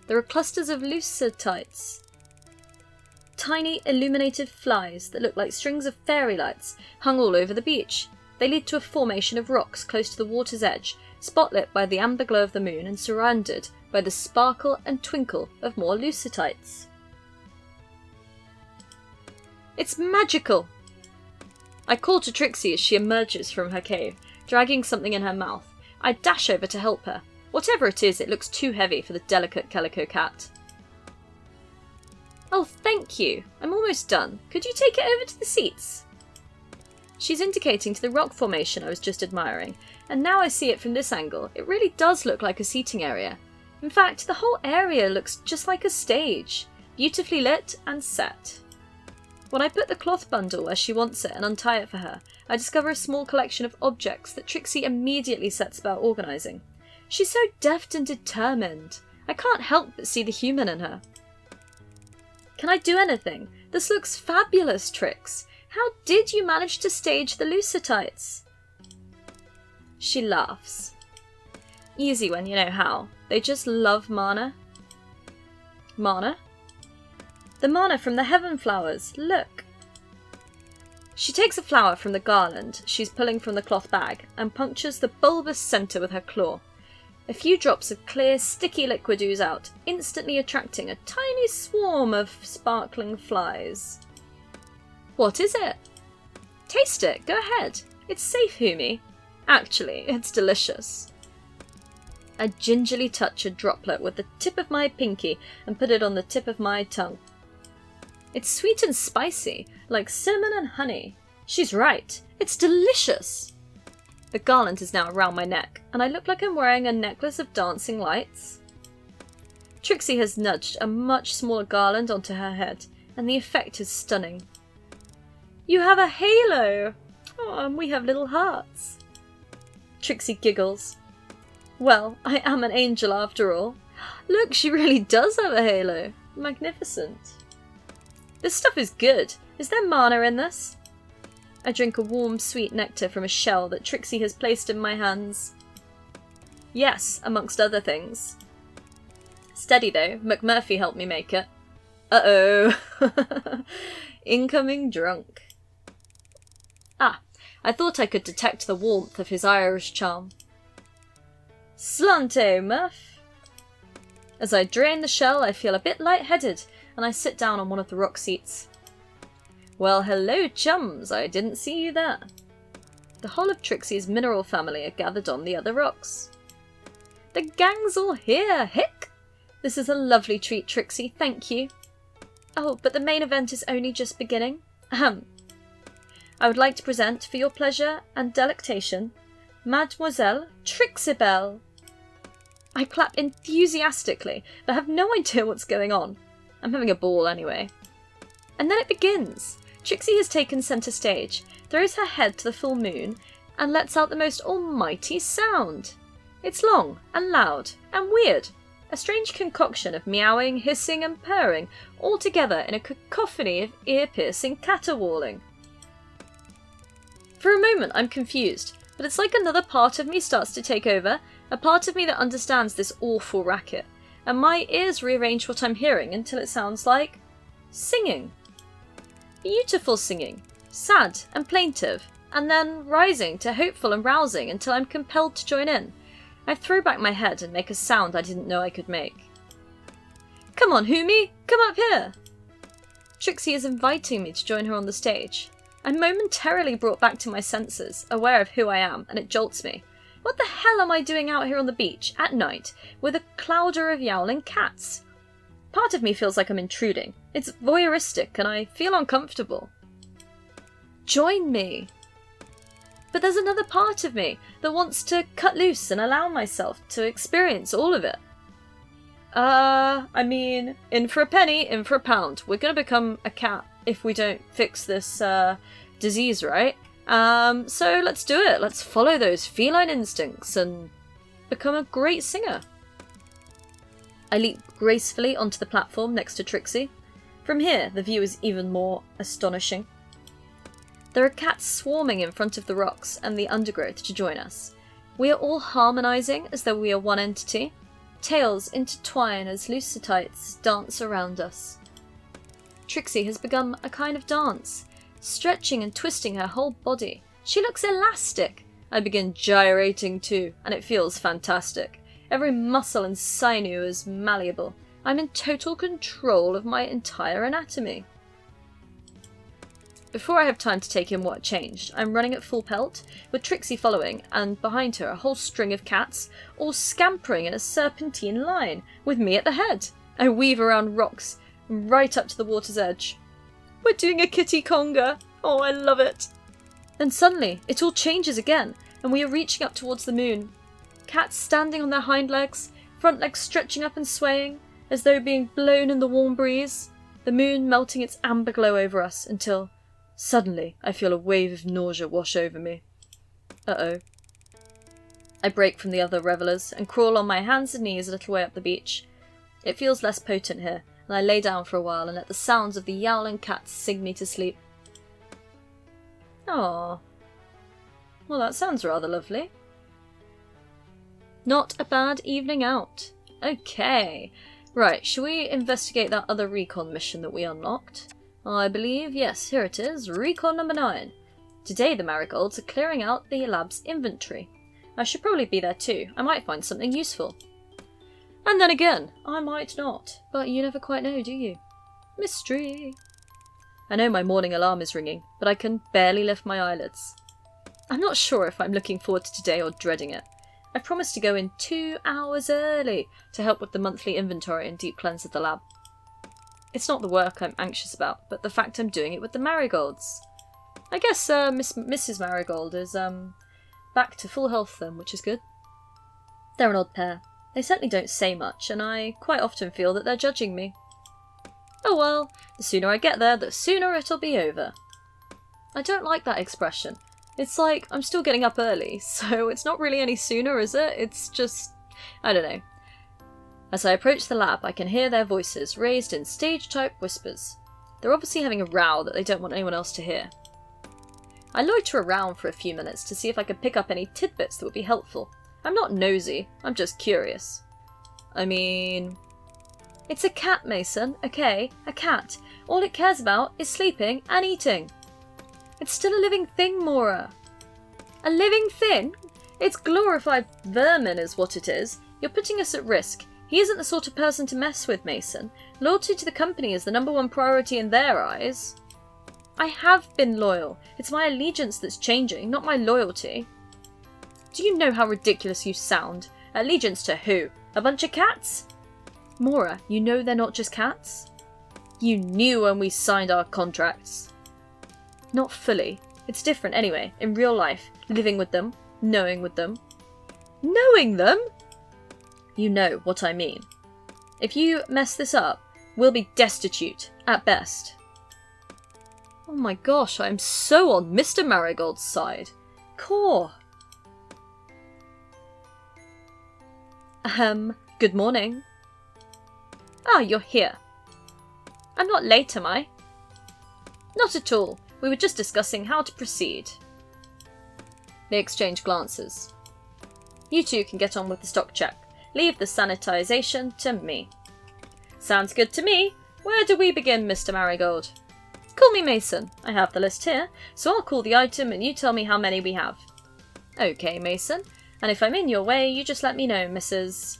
There are clusters of lucetites. Tiny illuminated flies that look like strings of fairy lights hung all over the beach. They lead to a formation of rocks close to the water's edge, spotlit by the amber glow of the moon and surrounded by the sparkle and twinkle of more lucetites. It's magical! I call to Trixie as she emerges from her cave, dragging something in her mouth. I dash over to help her. Whatever it is, it looks too heavy for the delicate calico cat. Oh, thank you. I'm almost done. Could you take it over to the seats? She's indicating to the rock formation I was just admiring, and now I see it from this angle. It really does look like a seating area. In fact, the whole area looks just like a stage, beautifully lit and set. When I put the cloth bundle where she wants it and untie it for her, I discover a small collection of objects that Trixie immediately sets about organising. She's so deft and determined. I can't help but see the human in her. Can I do anything? This looks fabulous, Trix. How did you manage to stage the lucetites? She laughs. Easy when you know how. They just love mana. Mana? The mana from the heaven flowers, look! She takes a flower from the garland she's pulling from the cloth bag and punctures the bulbous centre with her claw. A few drops of clear, sticky liquid ooze out, instantly attracting a tiny swarm of sparkling flies. What is it? Taste it, go ahead. It's safe, Humi. Actually, it's delicious. I gingerly touch a droplet with the tip of my pinky and put it on the tip of my tongue. It's sweet and spicy, like cinnamon and honey. She's right, it's delicious! The garland is now around my neck, and I look like I'm wearing a necklace of dancing lights. Trixie has nudged a much smaller garland onto her head, and the effect is stunning. You have a halo! Oh, and we have little hearts. Trixie giggles. Well, I am an angel after all. Look, she really does have a halo. Magnificent. This stuff is good. Is there mana in this? I drink a warm, sweet nectar from a shell that Trixie has placed in my hands. Yes, amongst other things. Steady though, McMurphy helped me make it. Uh-oh. Incoming drunk. Ah, I thought I could detect the warmth of his Irish charm. Slante, Murph. As I drain the shell, I feel a bit lightheaded, and I sit down on one of the rock seats. Well, hello, chums. I didn't see you there. The whole of Trixie's mineral family are gathered on the other rocks. The gang's all here, hick! This is a lovely treat, Trixie, thank you. Oh, but the main event is only just beginning. Ahem. I would like to present, for your pleasure and delectation, Mademoiselle Trixie-belle. I clap enthusiastically, but have no idea what's going on. I'm having a ball anyway. And then it begins. Trixie has taken centre stage, throws her head to the full moon, and lets out the most almighty sound. It's long and loud and weird. A strange concoction of meowing, hissing and purring, all together in a cacophony of ear-piercing caterwauling. For a moment I'm confused, but it's like another part of me starts to take over, a part of me that understands this awful racket, and my ears rearrange what I'm hearing until it sounds like singing. Beautiful singing, sad and plaintive, and then rising to hopeful and rousing until I'm compelled to join in. I throw back my head and make a sound I didn't know I could make. Come on, Humi, come up here! Trixie is inviting me to join her on the stage. I'm momentarily brought back to my senses, aware of who I am, and it jolts me. What the hell am I doing out here on the beach, at night, with a clouder of yowling cats? Part of me feels like I'm intruding. It's voyeuristic, and I feel uncomfortable. Join me! But there's another part of me that wants to cut loose and allow myself to experience all of it. I mean, in for a penny, in for a pound. We're gonna become a cat if we don't fix this, disease, right? So let's do it. Let's follow those feline instincts and become a great singer. I leap gracefully onto the platform next to Trixie. From here, the view is even more astonishing. There are cats swarming in front of the rocks and the undergrowth to join us. We are all harmonising as though we are one entity. Tails intertwine as lucitites dance around us. Trixie has begun a kind of dance, stretching and twisting her whole body. She looks elastic. I begin gyrating too, and it feels fantastic. Every muscle and sinew is malleable. I'm in total control of my entire anatomy. Before I have time to take in what changed, I'm running at full pelt, with Trixie following, and behind her a whole string of cats, all scampering in a serpentine line, with me at the head. I weave around rocks, right up to the water's edge. We're doing a kitty conga! Oh, I love it! Then suddenly, it all changes again, and we are reaching up towards the moon. Cats standing on their hind legs, front legs stretching up and swaying, as though being blown in the warm breeze, the moon melting its amber glow over us until, suddenly, I feel a wave of nausea wash over me. Uh-oh. I break from the other revellers and crawl on my hands and knees a little way up the beach. It feels less potent here, and I lay down for a while and let the sounds of the yowling cats sing me to sleep. Aww. Well, that sounds rather lovely. Not a bad evening out. Okay. Right, shall we investigate that other Recon mission that we unlocked? I believe, yes, here it is, Recon number 9. Today the Marigolds are clearing out the lab's inventory. I should probably be there too, I might find something useful. And then again, I might not, but you never quite know, do you? Mystery. I know my morning alarm is ringing, but I can barely lift my eyelids. I'm not sure if I'm looking forward to today or dreading it. I promised to go in 2 hours early to help with the monthly inventory and deep cleanse of the lab. It's not the work I'm anxious about, but the fact I'm doing it with the Marigolds. I guess Mrs. Marigold is back to full health then, which is good. They're an odd pair. They certainly don't say much, and I quite often feel that they're judging me. Oh well, the sooner I get there, the sooner it'll be over. I don't like that expression. It's like I'm still getting up early, so it's not really any sooner, is it? It's just... I don't know. As I approach the lab, I can hear their voices, raised in stage-type whispers. They're obviously having a row that they don't want anyone else to hear. I loiter around for a few minutes to see if I can pick up any tidbits that would be helpful. I'm not nosy, I'm just curious. I mean... It's a cat, Mason, okay? A cat. All it cares about is sleeping and eating. It's still a living thing, Maura. A living thing? It's glorified vermin is what it is. You're putting us at risk. He isn't the sort of person to mess with, Mason. Loyalty to the company is the #1 priority in their eyes. I have been loyal. It's my allegiance that's changing, not my loyalty. Do you know how ridiculous you sound? Allegiance to who? A bunch of cats? Maura, you know they're not just cats? You knew when we signed our contracts. Not fully. It's different anyway, in real life. Living with them. Knowing with them. Knowing them? You know what I mean. If you mess this up, we'll be destitute, at best. Oh my gosh, I'm so on Mr. Marigold's side. Core. Good morning. Ah, you're here. I'm not late, am I? Not at all. We were just discussing how to proceed. They exchange glances. You two can get on with the stock check. Leave the sanitization to me. Sounds good to me. Where do we begin, Mr. Marigold? Call me Mason. I have the list here, so I'll call the item and you tell me how many we have. Okay, Mason. And if I'm in your way, you just let me know, Mrs.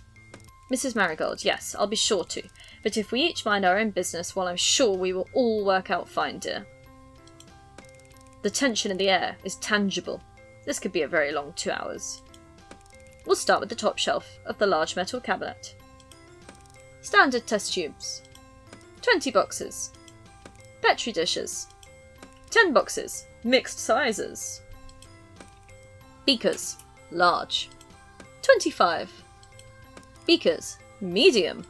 Marigold. Yes, I'll be sure to. But if we each mind our own business, well, I'm sure we will all work out fine, dear. The tension in the air is tangible. This could be a very long 2 hours. We'll start with the top shelf of the large metal cabinet. Standard test tubes. 20 boxes. Petri dishes. 10 boxes. Mixed sizes. Beakers. Large. 25. Beakers. Medium.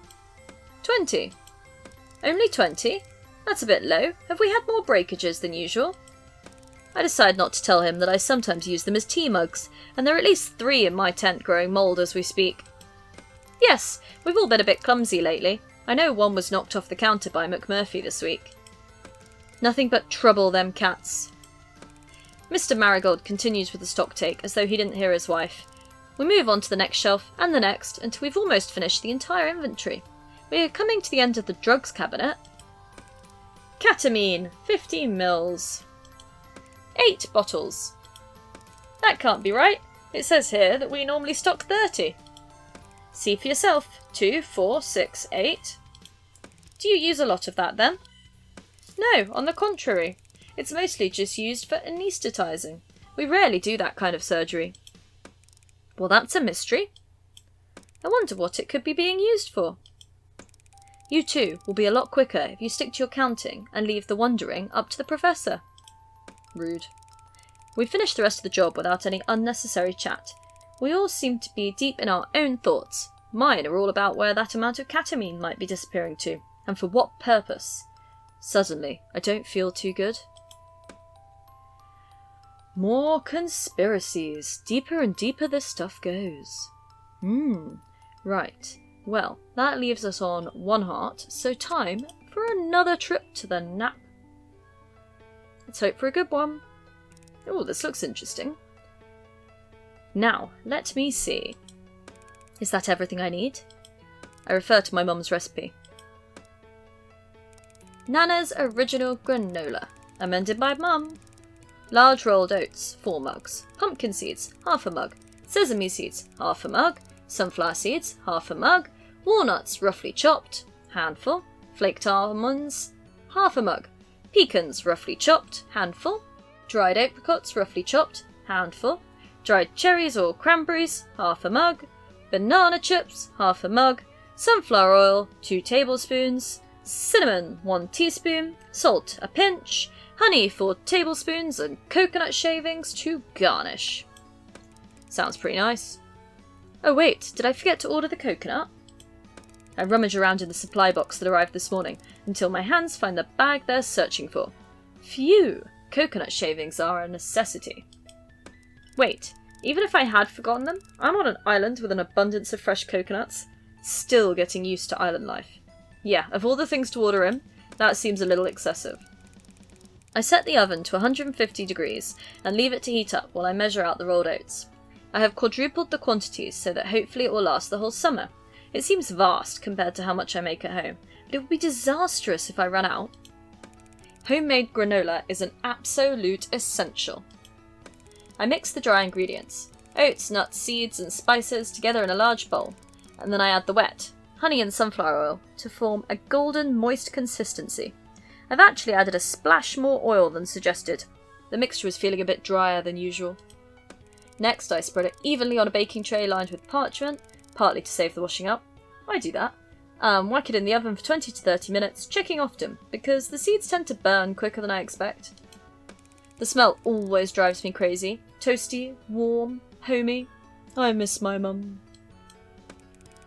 20. Only 20? That's a bit low. Have we had more breakages than usual? I decide not to tell him that I sometimes use them as tea mugs, and there are at least 3 in my tent growing mould as we speak. Yes, we've all been a bit clumsy lately. I know one was knocked off the counter by McMurphy this week. Nothing but trouble, them cats. Mr. Marigold continues with the stock take as though he didn't hear his wife. We move on to the next shelf and the next until we've almost finished the entire inventory. We are coming to the end of the drugs cabinet. Ketamine, 15 mils. 8 bottles. That can't be right. It says here that we normally stock 30. See for yourself. 2, 4, 6, 8. Do you use a lot of that then? No, on the contrary. It's mostly just used for anaesthetising. We rarely do that kind of surgery. Well, that's a mystery. I wonder what it could be being used for. You two will be a lot quicker if you stick to your counting and leave the wondering up to the professor. Rude. We finished the rest of the job without any unnecessary chat. We all seem to be deep in our own thoughts. Mine are all about where that amount of ketamine might be disappearing to, and for what purpose. Suddenly, I don't feel too good. More conspiracies. Deeper and deeper this stuff goes. Right. Well, that leaves us on 1 heart, so time for another trip to the nap. Let's hope for a good one. Oh, this looks interesting. Now, let me see. Is that everything I need? I refer to my mum's recipe. Nana's original granola, amended by Mum. Large rolled oats, 4 mugs. Pumpkin seeds, half a mug. Sesame seeds, half a mug. Sunflower seeds, half a mug. Walnuts, roughly chopped, handful. Flaked almonds, half a mug. Pecans, roughly chopped, handful. Dried apricots, roughly chopped, handful. Dried cherries or cranberries, half a mug. Banana chips, half a mug. Sunflower oil, 2 tablespoons. Cinnamon, 1 teaspoon. Salt, a pinch. Honey, 4 tablespoons. And coconut shavings to garnish. Sounds pretty nice. Oh wait, did I forget to order the coconut? I rummage around in the supply box that arrived this morning until my hands find the bag they're searching for. Phew, coconut shavings are a necessity. Wait, even if I had forgotten them, I'm on an island with an abundance of fresh coconuts. Still getting used to island life. Yeah, of all the things to order in, that seems a little excessive. I set the oven to 150 degrees and leave it to heat up while I measure out the rolled oats. I have quadrupled the quantities so that hopefully it will last the whole summer. It seems vast compared to how much I make at home, but it would be disastrous if I ran out. Homemade granola is an absolute essential. I mix the dry ingredients, oats, nuts, seeds and spices together in a large bowl, and then I add the wet, honey and sunflower oil, to form a golden moist consistency. I've actually added a splash more oil than suggested. The mixture is feeling a bit drier than usual. Next I spread it evenly on a baking tray lined with parchment, partly to save the washing up. I do that. Whack it in the oven for 20 to 30 minutes, checking often, because the seeds tend to burn quicker than I expect. The smell always drives me crazy. Toasty, warm, homey. I miss my mum.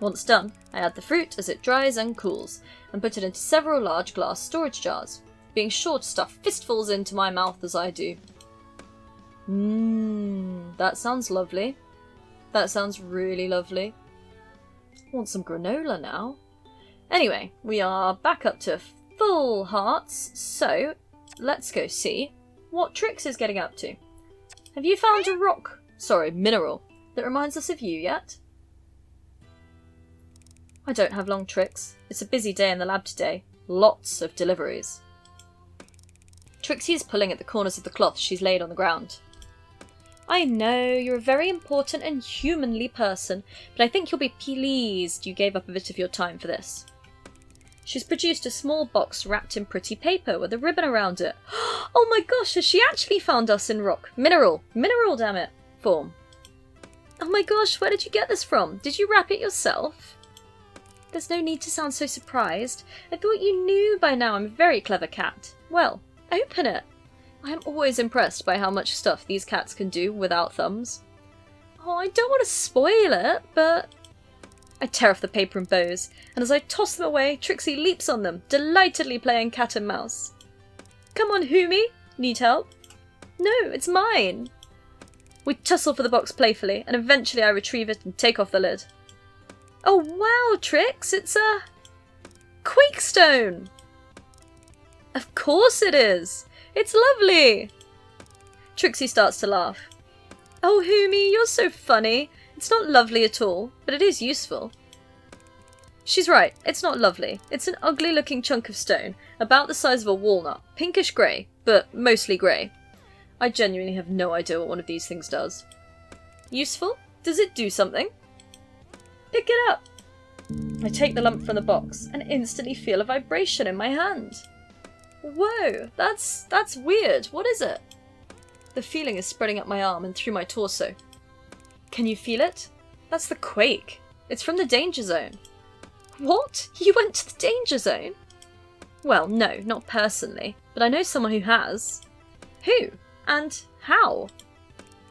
Once done, I add the fruit as it dries and cools, and put it into several large glass storage jars, being sure to stuff fistfuls into my mouth as I do. That sounds lovely. That sounds really lovely. Want some granola now. Anyway, we are back up to full hearts, so let's go see what Trixie's getting up to. Have you found a mineral, that reminds us of you yet? I don't have long, Trix. It's a busy day in the lab today. Lots of deliveries. Trixie is pulling at the corners of the cloth she's laid on the ground. I know, you're a very important and humanly person, but I think you'll be pleased you gave up a bit of your time for this. She's produced a small box wrapped in pretty paper with a ribbon around it. Oh my gosh, has she actually found us in mineral, damn it, form? Oh my gosh, where did you get this from? Did you wrap it yourself? There's no need to sound so surprised. I thought you knew by now I'm a very clever cat. Well, open it. I am always impressed by how much stuff these cats can do without thumbs. Oh, I don't want to spoil it, but... I tear off the paper and bows, and as I toss them away, Trixie leaps on them, delightedly playing cat and mouse. Come on, Humi. Need help? No, it's mine. We tussle for the box playfully, and eventually I retrieve it and take off the lid. Oh wow, Trix, it's a... Quakestone! Of course it is! It's lovely! Trixie starts to laugh. Oh, Humi, you're so funny. It's not lovely at all, but it is useful. She's right, it's not lovely. It's an ugly-looking chunk of stone, about the size of a walnut, pinkish grey, but mostly grey. I genuinely have no idea what one of these things does. Useful? Does it do something? Pick it up! I take the lump from the box and instantly feel a vibration in my hand. Whoa, that's weird. What is it? The feeling is spreading up my arm and through my torso. Can you feel it? That's the quake. It's from the danger zone. What? You went to the danger zone? Well, no, not personally, but I know someone who has. Who? And how?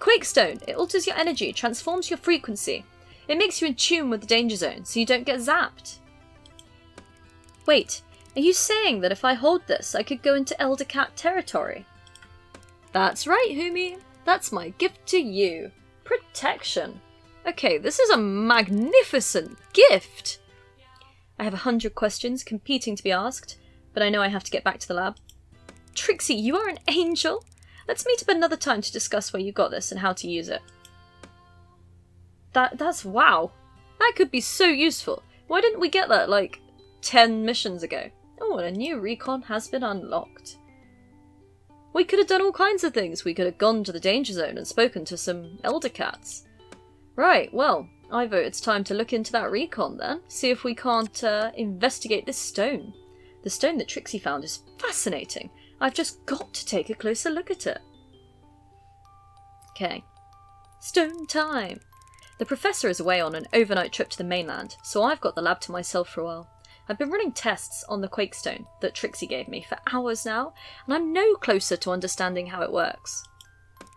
Quakestone. It alters your energy, transforms your frequency. It makes you in tune with the danger zone, so you don't get zapped. Wait, are you saying that if I hold this, I could go into Elder Cat territory? That's right, Humi. That's my gift to you. Protection. Okay, this is a magnificent gift. I have 100 questions competing to be asked, but I know I have to get back to the lab. Trixie, you are an angel. Let's meet up another time to discuss where you got this and how to use it. That's wow. That could be so useful. Why didn't we get that, like, 10 missions ago? Oh, and a new Recon has been unlocked. We could have done all kinds of things. We could have gone to the danger zone and spoken to some elder cats. Right, well, I vote it's time to look into that Recon then. See if we can't investigate this stone. The stone that Trixie found is fascinating. I've just got to take a closer look at it. Okay. Stone time! The professor is away on an overnight trip to the mainland, so I've got the lab to myself for a while. I've been running tests on the quake stone that Trixie gave me for hours now, and I'm no closer to understanding how it works.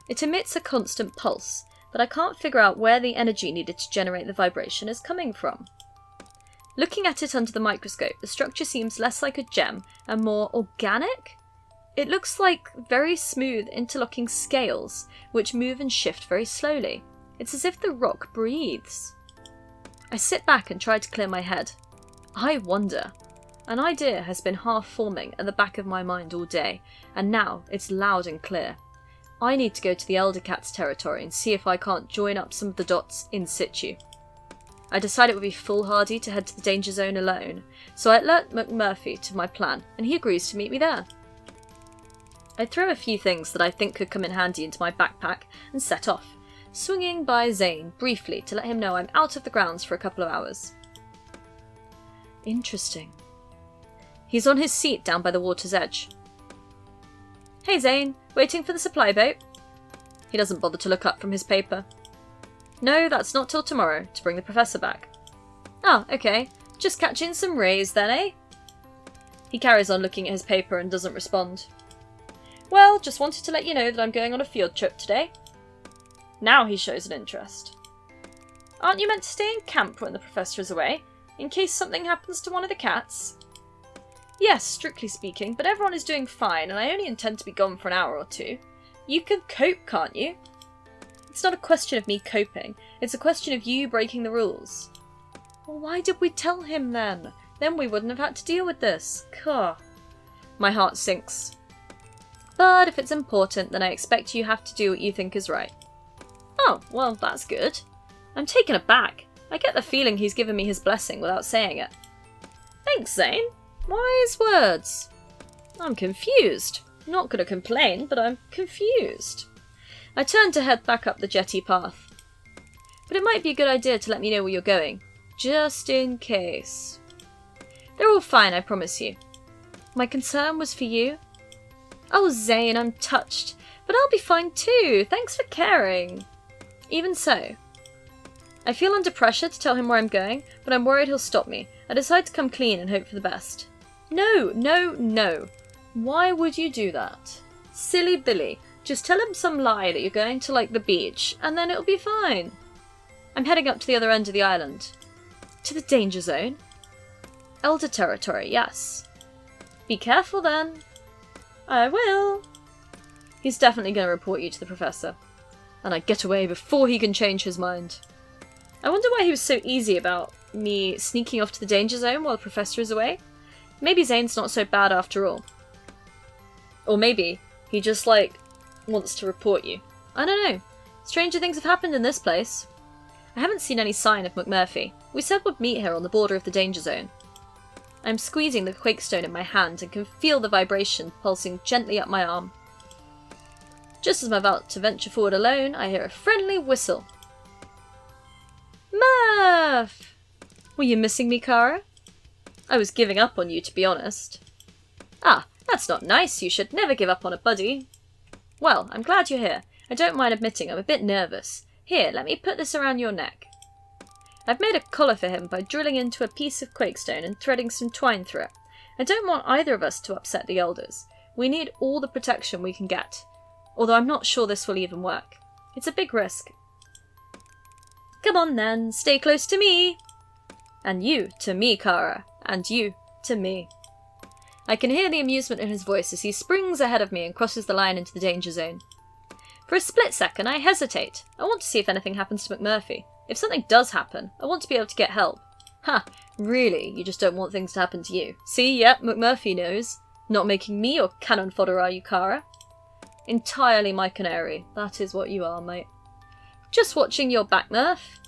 It emits a constant pulse, but I can't figure out where the energy needed to generate the vibration is coming from. Looking at it under the microscope, the structure seems less like a gem and more organic. It looks like very smooth interlocking scales, which move and shift very slowly. It's as if the rock breathes. I sit back and try to clear my head. I wonder. An idea has been half forming at the back of my mind all day, and now it's loud and clear. I need to go to the Elder Cat's territory and see if I can't join up some of the dots in situ. I decided it would be foolhardy to head to the danger zone alone, so I alert McMurphy to my plan, and he agrees to meet me there. I throw a few things that I think could come in handy into my backpack and set off, swinging by Zane briefly to let him know I'm out of the grounds for a couple of hours. Interesting. He's on his seat down by the water's edge. Hey Zane, waiting for the supply boat? He doesn't bother to look up from his paper. No, that's not till tomorrow, to bring the professor back. Ah, okay. Just catching some rays then, eh? He carries on looking at his paper and doesn't respond. Well, just wanted to let you know that I'm going on a field trip today. Now he shows an interest. Aren't you meant to stay in camp when the professor is away, in case something happens to one of the cats? Yes, strictly speaking, but everyone is doing fine and I only intend to be gone for an hour or two. You can cope, can't you? It's not a question of me coping, it's a question of you breaking the rules. Well, why did we tell him then? Then we wouldn't have had to deal with this. Gah. My heart sinks. But if it's important, then I expect you have to do what you think is right. Oh, well, that's good. I'm taken aback. I get the feeling he's given me his blessing without saying it. Thanks, Zane. Wise words. I'm confused. Not gonna complain, but I'm confused. I turn to head back up the jetty path. But it might be a good idea to let me know where you're going, just in case. They're all fine, I promise you. My concern was for you. Oh, Zane, I'm touched. But I'll be fine too. Thanks for caring. Even so. I feel under pressure to tell him where I'm going, but I'm worried he'll stop me. I decide to come clean and hope for the best. No, no, no. Why would you do that? Silly Billy. Just tell him some lie that you're going to, like, the beach, and then it'll be fine. I'm heading up to the other end of the island. To the danger zone? Elder territory, yes. Be careful then. I will. He's definitely going to report you to the professor. And I get away before he can change his mind. I wonder why he was so easy about me sneaking off to the danger zone while the professor is away. Maybe Zane's not so bad after all. Or maybe he just, like, wants to report you. I don't know. Stranger things have happened in this place. I haven't seen any sign of McMurphy. We said we'd meet here on the border of the danger zone. I'm squeezing the quakestone in my hand and can feel the vibration pulsing gently up my arm. Just as I'm about to venture forward alone, I hear a friendly whistle. Murph! Were you missing me, Kara? I was giving up on you, to be honest. Ah, that's not nice. You should never give up on a buddy. Well, I'm glad you're here. I don't mind admitting I'm a bit nervous. Here, let me put this around your neck. I've made a collar for him by drilling into a piece of quakestone and threading some twine through it. I don't want either of us to upset the elders. We need all the protection we can get. Although I'm not sure this will even work. It's a big risk. Come on then, stay close to me. And you to me, Kara. And you to me. I can hear the amusement in his voice as he springs ahead of me and crosses the line into the danger zone. For a split second, I hesitate. I want to see if anything happens to McMurphy. If something does happen, I want to be able to get help. Ha! Really? You just don't want things to happen to you? See, yep, McMurphy knows. Not making me your cannon fodder, are you, Kara? Entirely my canary. That is what you are, mate. Just watching your back, Murph.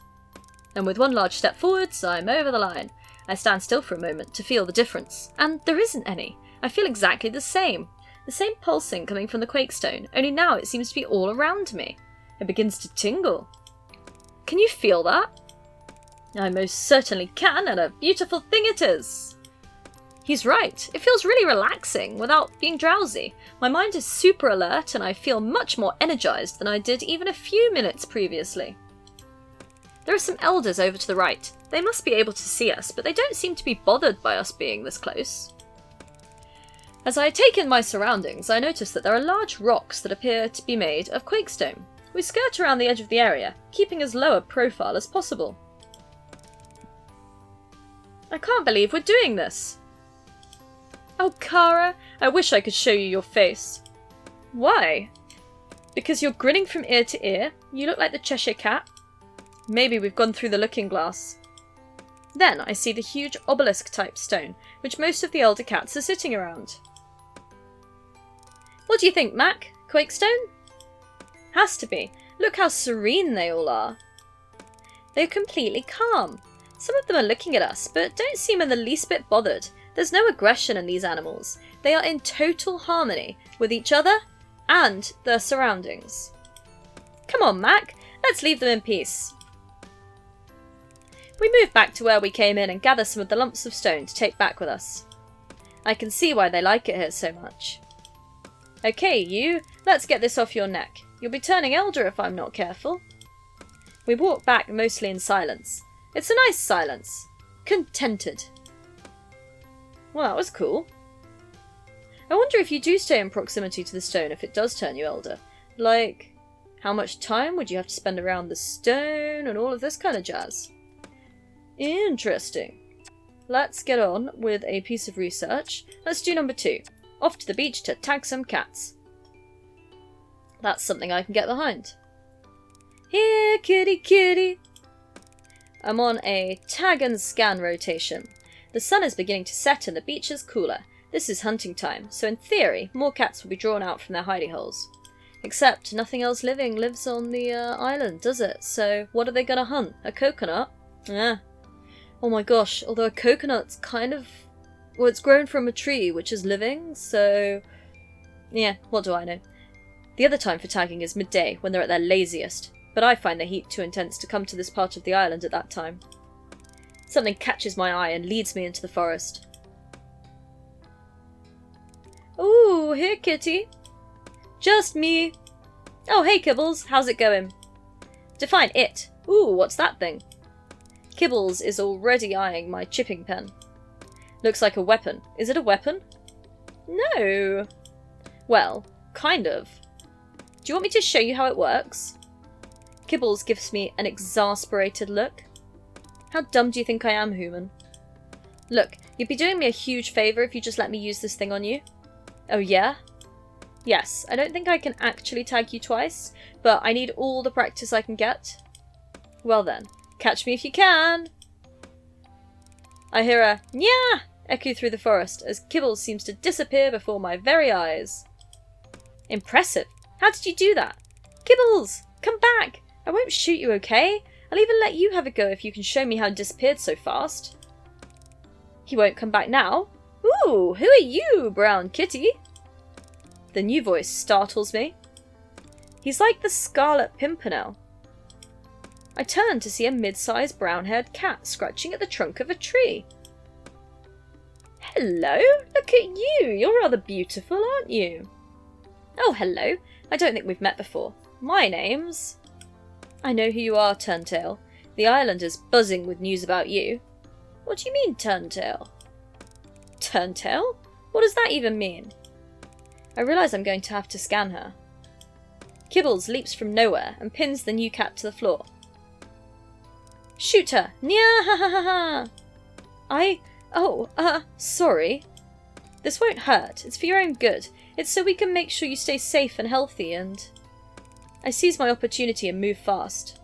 And with one large step forwards, I'm over the line. I stand still for a moment to feel the difference, and there isn't any. I feel exactly the same. The same pulsing coming from the quakestone, only now it seems to be all around me. It begins to tingle. Can you feel that? I most certainly can, and a beautiful thing it is. He's right. It feels really relaxing without being drowsy. My mind is super alert and I feel much more energized than I did even a few minutes previously. There are some elders over to the right. They must be able to see us, but they don't seem to be bothered by us being this close. As I take in my surroundings, I notice that there are large rocks that appear to be made of quakestone. We skirt around the edge of the area, keeping as low a profile as possible. I can't believe we're doing this. Oh, Kara, I wish I could show you your face. Why? Because you're grinning from ear to ear, you look like the Cheshire Cat. Maybe we've gone through the looking glass. Then I see the huge obelisk-type stone, which most of the elder cats are sitting around. What do you think, Mac? Quakestone? Has to be. Look how serene they all are. They're completely calm. Some of them are looking at us, but don't seem in the least bit bothered. There's no aggression in these animals. They are in total harmony with each other and their surroundings. Come on, Mac, let's leave them in peace. We move back to where we came in and gather some of the lumps of stone to take back with us. I can see why they like it here so much. Okay, you, let's get this off your neck. You'll be turning elder if I'm not careful. We walk back mostly in silence. It's a nice silence. Contented. Well, that was cool. I wonder if you do stay in proximity to the stone if it does turn you elder. Like, how much time would you have to spend around the stone and all of this kind of jazz? Interesting. Let's get on with a piece of research. Let's do number 2. Off to the beach to tag some cats. That's something I can get behind. Here, kitty, kitty. I'm on a tag and scan rotation. The sun is beginning to set and the beach is cooler. This is hunting time, so in theory, more cats will be drawn out from their hidey holes. Except nothing else living lives on the island, does it? So what are they going to hunt? A coconut? Oh my gosh, although a coconut's kind of... well, it's grown from a tree, which is living, so... yeah, what do I know? The other time for tagging is midday, when they're at their laziest, but I find the heat too intense to come to this part of the island at that time. Something catches my eye and leads me into the forest. Ooh, here, kitty. Just me. Oh, hey, Kibbles, how's it going? Define it. Ooh, what's that thing? Kibbles is already eyeing my chipping pen. Looks like a weapon. Is it a weapon? No. Well, kind of. Do you want me to show you how it works? Kibbles gives me an exasperated look. How dumb do you think I am, human? Look, you'd be doing me a huge favour if you just let me use this thing on you. Oh yeah? Yes, I don't think I can actually tag you twice, but I need all the practice I can get. Well then, catch me if you can! I hear a "Nyah!" echo through the forest as Kibbles seems to disappear before my very eyes. Impressive! How did you do that? Kibbles! Come back! I won't shoot you, okay? I'll even let you have a go if you can show me how he disappeared so fast. He won't come back now? Ooh, who are you, brown kitty? The new voice startles me. He's like the Scarlet Pimpernel. I turn to see a mid-sized brown-haired cat scratching at the trunk of a tree. Hello, look at you. You're rather beautiful, aren't you? Oh, hello. I don't think we've met before. My name's... I know who you are, Turntail. The island is buzzing with news about you. What do you mean, Turntail? Turntail? What does that even mean? I realise I'm going to have to scan her. Kibbles leaps from nowhere and pins the new cat to the floor. Shoot her! Nya ha ha ha! Sorry. This won't hurt. It's for your own good. It's so we can make sure you stay safe and healthy and... I seize my opportunity and move fast.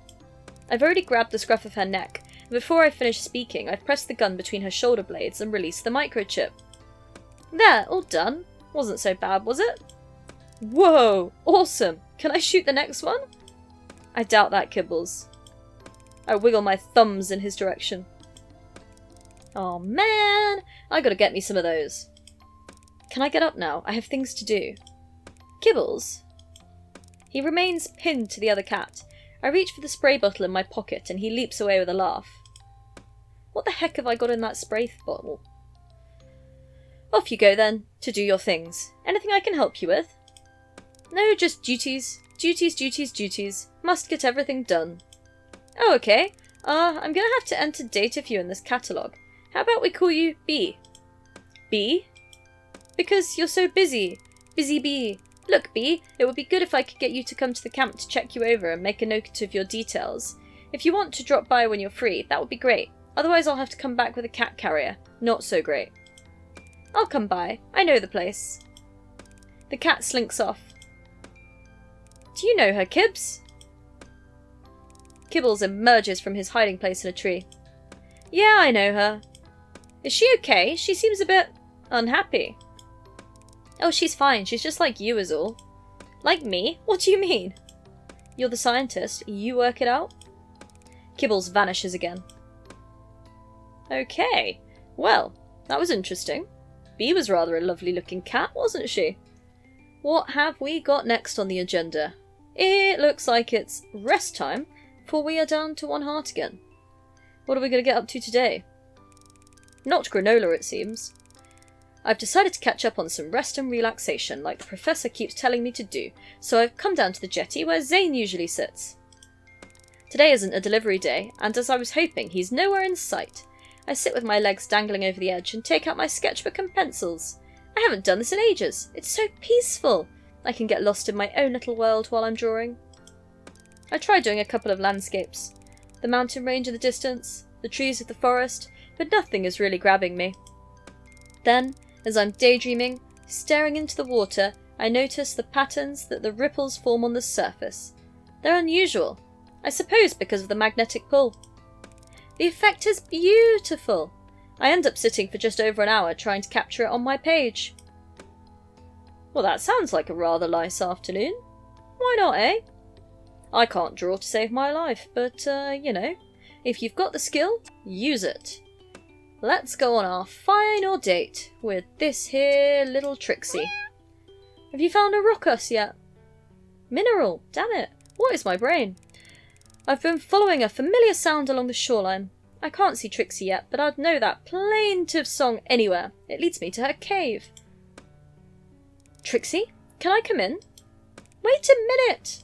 I've already grabbed the scruff of her neck, and before I finish speaking, I've pressed the gun between her shoulder blades and released the microchip. There, all done. Wasn't so bad, was it? Whoa! Awesome! Can I shoot the next one? I doubt that, Kibbles. I wiggle my thumbs in his direction. Oh man, I gotta get me some of those. Can I get up now? I have things to do. Kibbles? He remains pinned to the other cat. I reach for the spray bottle in my pocket and he leaps away with a laugh. What the heck have I got in that spray bottle? Off you go then, to do your things. Anything I can help you with? No, just duties. Duties, duties, duties. Must get everything done. Oh, okay. I'm gonna have to enter data for you in this catalogue. How about we call you B? B? Because you're so busy. Busy bee. Look, B, it would be good if I could get you to come to the camp to check you over and make a note of your details. If you want to drop by when you're free, that would be great. Otherwise I'll have to come back with a cat carrier. Not so great. I'll come by. I know the place. The cat slinks off. Do you know her, Kibbs? Kibbles emerges from his hiding place in a tree. Yeah, I know her. Is she okay? She seems a bit unhappy. Oh, she's fine. She's just like you is all. Like me? What do you mean? You're the scientist. You work it out? Kibbles vanishes again. Okay. Well, that was interesting. Bee was rather a lovely looking cat, wasn't she? What have we got next on the agenda? It looks like it's rest time, for we are down to one heart again. What are we going to get up to today? Not granola, it seems. I've decided to catch up on some rest and relaxation, like the professor keeps telling me to do, so I've come down to the jetty where Zane usually sits. Today isn't a delivery day, and as I was hoping, he's nowhere in sight. I sit with my legs dangling over the edge and take out my sketchbook and pencils. I haven't done this in ages. It's so peaceful. I can get lost in my own little world while I'm drawing. I tried doing a couple of landscapes. The mountain range in the distance, the trees of the forest, but nothing is really grabbing me. Then, as I'm daydreaming, staring into the water, I notice the patterns that the ripples form on the surface. They're unusual, I suppose because of the magnetic pull. The effect is beautiful. I end up sitting for just over an hour trying to capture it on my page. Well, that sounds like a rather nice afternoon. Why not, eh? I can't draw to save my life, but, you know, if you've got the skill, use it. Let's go on our final date with this here little Trixie. Have you found a rockus yet? Mineral, damn it. What is my brain? I've been following a familiar sound along the shoreline. I can't see Trixie yet, but I'd know that plaintive song anywhere. It leads me to her cave. Trixie, can I come in? Wait a minute!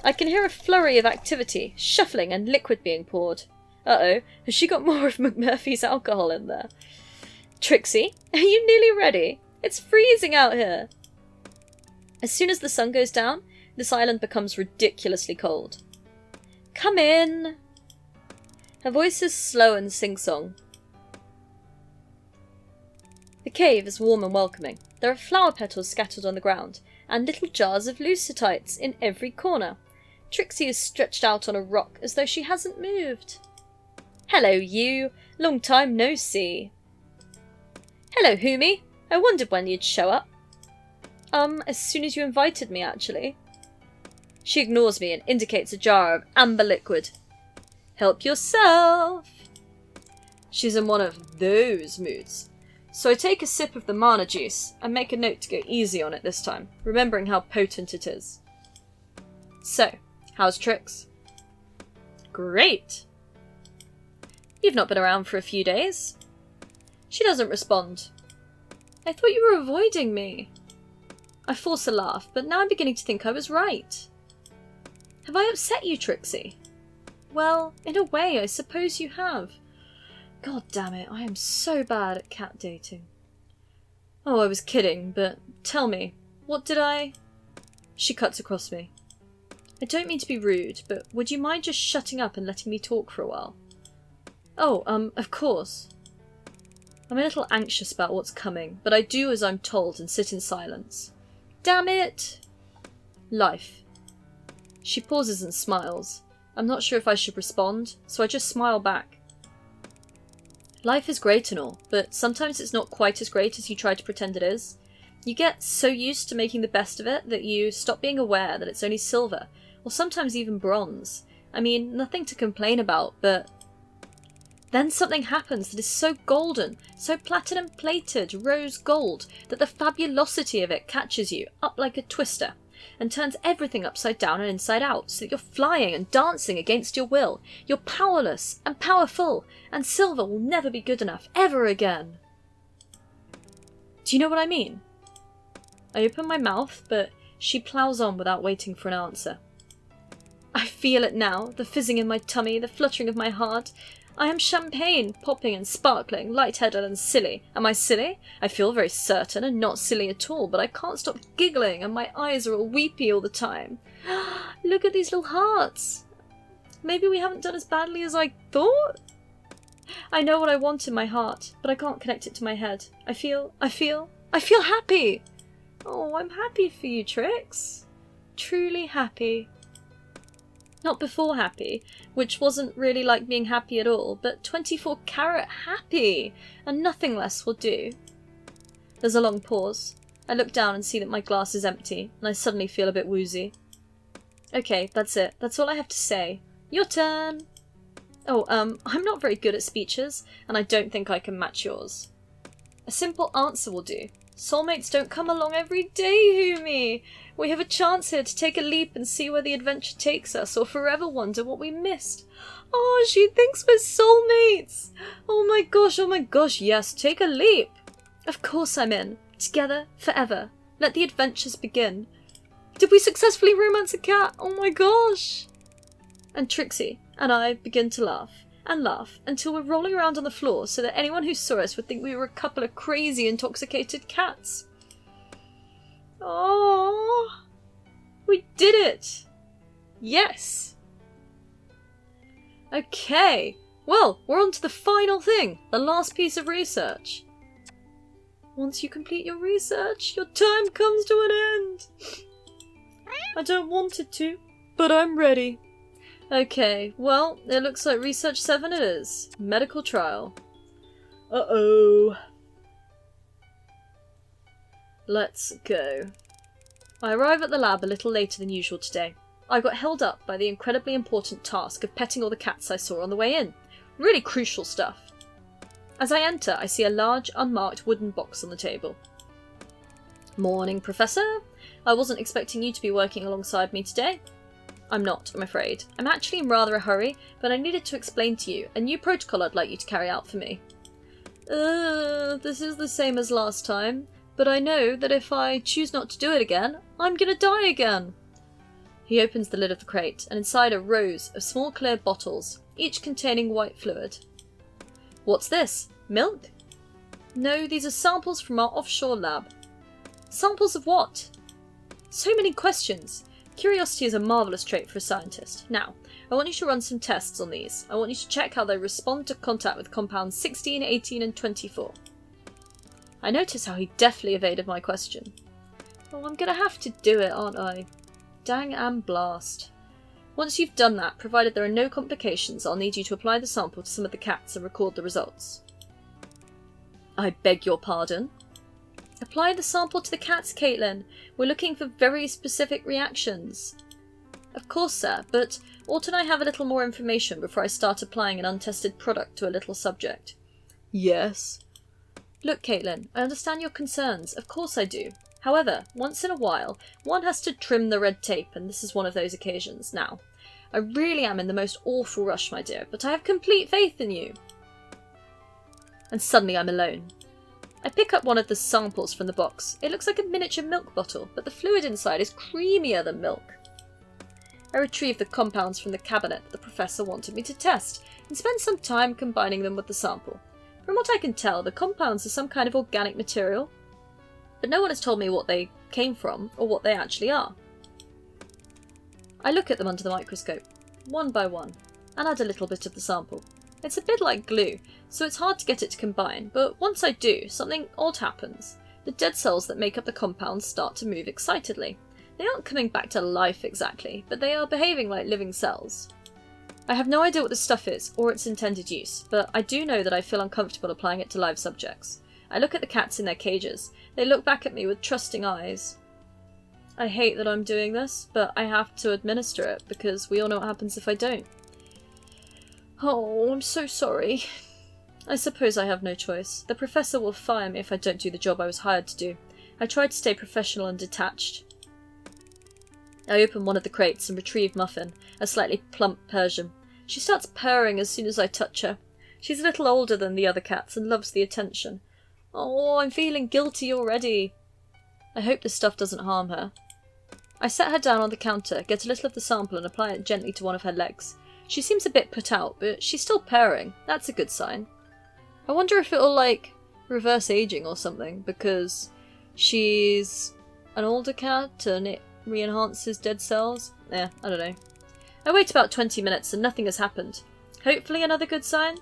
I can hear a flurry of activity, shuffling and liquid being poured. Uh-oh, has she got more of McMurphy's alcohol in there? Trixie, are you nearly ready? It's freezing out here. As soon as the sun goes down, this island becomes ridiculously cold. Come in. Her voice is slow and sing-song. The cave is warm and welcoming. There are flower petals scattered on the ground, and little jars of lucitites in every corner. Trixie is stretched out on a rock as though she hasn't moved. Hello, you. Long time no see. Hello, Humi. I wondered when you'd show up. As soon as you invited me, actually. She ignores me and indicates a jar of amber liquid. Help yourself. She's in one of those moods. So I take a sip of the mana juice and make a note to go easy on it this time, remembering how potent it is. So, how's Trix? Great. You've not been around for a few days. She doesn't respond. I thought you were avoiding me. I force a laugh, but now I'm beginning to think I was right. Have I upset you, Trixie? Well, in a way, I suppose you have. God damn it, I am so bad at cat dating. Oh, I was kidding, but tell me, what did I... She cuts across me. I don't mean to be rude, but would you mind just shutting up and letting me talk for a while? Oh, of course. I'm a little anxious about what's coming, but I do as I'm told and sit in silence. Damn it! Life. She pauses and smiles. I'm not sure if I should respond, so I just smile back. Life is great and all, but sometimes it's not quite as great as you try to pretend it is. You get so used to making the best of it that you stop being aware that it's only silver, or sometimes even bronze. I mean, nothing to complain about, but... Then something happens that is so golden, so platinum plated, rose gold, that the fabulosity of it catches you up like a twister and turns everything upside down and inside out, so that you're flying and dancing against your will. You're powerless and powerful, and silver will never be good enough, ever again. Do you know what I mean? I open my mouth, but she ploughs on without waiting for an answer. I feel it now, the fizzing in my tummy, the fluttering of my heart. I am champagne, popping and sparkling, light-headed and silly. Am I silly? I feel very certain and not silly at all, but I can't stop giggling and my eyes are all weepy all the time. Look at these little hearts. Maybe we haven't done as badly as I thought? I know what I want in my heart, but I can't connect it to my head. I feel happy! Oh, I'm happy for you, Trix. Truly happy. Not before happy, which wasn't really like being happy at all, but 24 karat happy, and nothing less will do. There's a long pause. I look down and see that my glass is empty, and I suddenly feel a bit woozy. Okay, that's it. That's all I have to say. Your turn! Oh, I'm not very good at speeches, and I don't think I can match yours. A simple answer will do. Soulmates don't come along every day, Humi! We have a chance here to take a leap and see where the adventure takes us, or forever wonder what we missed. Oh, she thinks we're soulmates! Oh my gosh, yes, take a leap! Of course I'm in. Together, forever. Let the adventures begin. Did we successfully romance a cat? Oh my gosh! And Trixie and I begin to laugh, and laugh, until we're rolling around on the floor so that anyone who saw us would think we were a couple of crazy, intoxicated cats. Oh, we did it! Yes! Okay, well, we're on to the final thing, the last piece of research. Once you complete your research, your time comes to an end. I don't want it to, but I'm ready. Okay, well, it looks like Research 7 it is. Medical trial. Uh-oh. Let's go. I arrive at the lab a little later than usual today. I got held up by the incredibly important task of petting all the cats I saw on the way in. Really crucial stuff. As I enter, I see a large, unmarked wooden box on the table. Morning, Professor. I wasn't expecting you to be working alongside me today. I'm not, I'm afraid. I'm actually in rather a hurry, but I needed to explain to you a new protocol I'd like you to carry out for me. This is the same as last time, but I know that if I choose not to do it again, I'm gonna die again. He opens the lid of the crate, and inside are rows of small clear bottles, each containing white fluid. What's this? Milk? No, these are samples from our offshore lab. Samples of what? So many questions. Curiosity is a marvellous trait for a scientist. Now, I want you to run some tests on these. I want you to check how they respond to contact with compounds 16, 18 and 24. I notice how he deftly evaded my question. Well, I'm gonna have to do it, aren't I? Dang and blast. Once you've done that, provided there are no complications, I'll need you to apply the sample to some of the cats and record the results. I beg your pardon? Apply the sample to the cats, Caitlin. We're looking for very specific reactions. Of course, sir, but oughtn't I have a little more information before I start applying an untested product to a little subject? Yes. Look, Caitlin, I understand your concerns. Of course I do. However, once in a while, one has to trim the red tape, and this is one of those occasions. Now, I really am in the most awful rush, my dear, but I have complete faith in you. And suddenly I'm alone. I pick up one of the samples from the box. It looks like a miniature milk bottle, but the fluid inside is creamier than milk. I retrieve the compounds from the cabinet that the professor wanted me to test, and spend some time combining them with the sample. From what I can tell, the compounds are some kind of organic material, but no one has told me what they came from, or what they actually are. I look at them under the microscope, one by one, and add a little bit of the sample. It's a bit like glue, so it's hard to get it to combine, but once I do, something odd happens. The dead cells that make up the compounds start to move excitedly. They aren't coming back to life exactly, but they are behaving like living cells. I have no idea what this stuff is, or its intended use, but I do know that I feel uncomfortable applying it to live subjects. I look at the cats in their cages. They look back at me with trusting eyes. I hate that I'm doing this, but I have to administer it, because we all know what happens if I don't. Oh, I'm so sorry. I suppose I have no choice. The professor will fire me if I don't do the job I was hired to do. I tried to stay professional and detached. I open one of the crates and retrieve Muffin, a slightly plump Persian. She starts purring as soon as I touch her. She's a little older than the other cats and loves the attention. Oh, I'm feeling guilty already. I hope this stuff doesn't harm her. I set her down on the counter, get a little of the sample and apply it gently to one of her legs. She seems a bit put out, but she's still purring. That's a good sign. I wonder if it'll, like, reverse aging or something, because she's an older cat and it re-enhances dead cells. I don't know. I wait about 20 minutes and nothing has happened. Hopefully another good sign?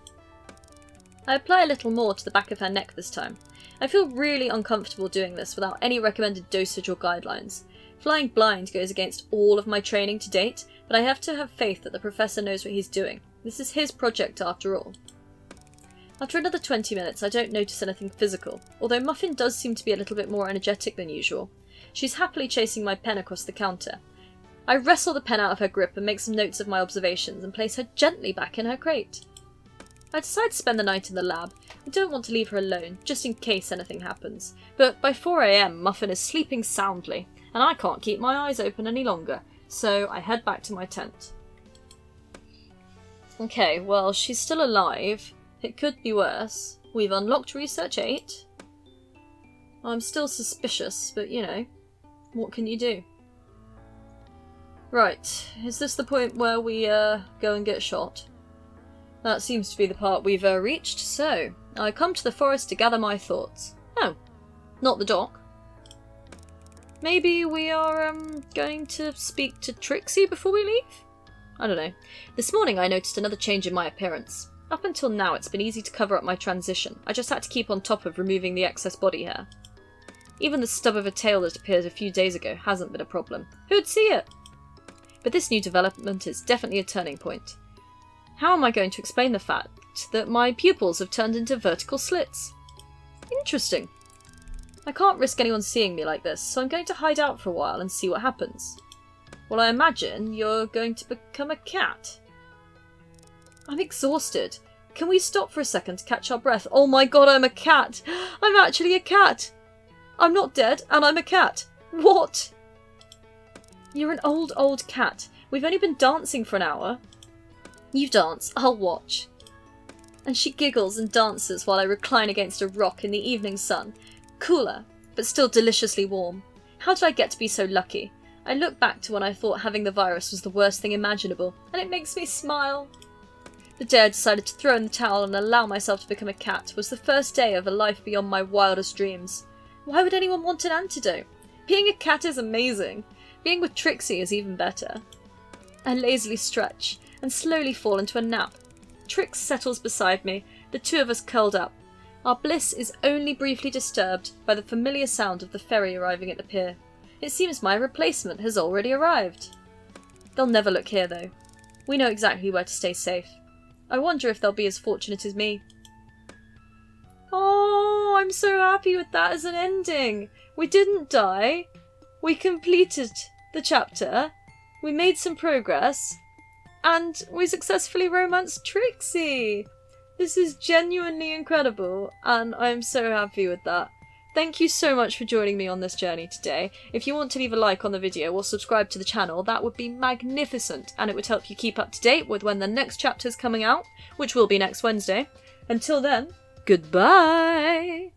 I apply a little more to the back of her neck this time. I feel really uncomfortable doing this without any recommended dosage or guidelines. Flying blind goes against all of my training to date, but I have to have faith that the professor knows what he's doing. This is his project after all. After another 20 minutes, I don't notice anything physical, although Muffin does seem to be a little bit more energetic than usual. She's happily chasing my pen across the counter. I wrestle the pen out of her grip and make some notes of my observations and place her gently back in her crate. I decide to spend the night in the lab. I don't want to leave her alone, just in case anything happens. But by 4 AM, Muffin is sleeping soundly, and I can't keep my eyes open any longer, so I head back to my tent. Okay, well, she's still alive. It could be worse. We've unlocked Research 8. I'm still suspicious, but you know, what can you do? Right, is this the point where we go and get shot? That seems to be the part we've reached, so I come to the forest to gather my thoughts. Oh, not the dock. Maybe we are going to speak to Trixie before we leave? I don't know. This morning I noticed another change in my appearance. Up until now it's been easy to cover up my transition. I just had to keep on top of removing the excess body hair. Even the stub of a tail that appeared a few days ago hasn't been a problem. Who'd see it? But this new development is definitely a turning point. How am I going to explain the fact that my pupils have turned into vertical slits? Interesting. I can't risk anyone seeing me like this, so I'm going to hide out for a while and see what happens. Well, I imagine you're going to become a cat. I'm exhausted. Can we stop for a second to catch our breath? Oh my god, I'm a cat! I'm actually a cat! I'm not dead, and I'm a cat! What? You're an old cat. We've only been dancing for an hour. You dance, I'll watch. And she giggles and dances while I recline against a rock in the evening sun. Cooler, but still deliciously warm. How did I get to be so lucky? I look back to when I thought having the virus was the worst thing imaginable, and it makes me smile. The day I decided to throw in the towel and allow myself to become a cat was the first day of a life beyond my wildest dreams. Why would anyone want an antidote? Being a cat is amazing. Being with Trixie is even better. I lazily stretch and slowly fall into a nap. Trix settles beside me, the two of us curled up. Our bliss is only briefly disturbed by the familiar sound of the ferry arriving at the pier. It seems my replacement has already arrived. They'll never look here though. We know exactly where to stay safe. I wonder if they'll be as fortunate as me. Oh, I'm so happy with that as an ending. We didn't die. We completed the chapter. We made some progress. And we successfully romanced Trixie. This is genuinely incredible, and I'm so happy with that. Thank you so much for joining me on this journey today. If you want to leave a like on the video or subscribe to the channel, that would be magnificent, and it would help you keep up to date with when the next chapter is coming out, which will be next Wednesday. Until then, goodbye!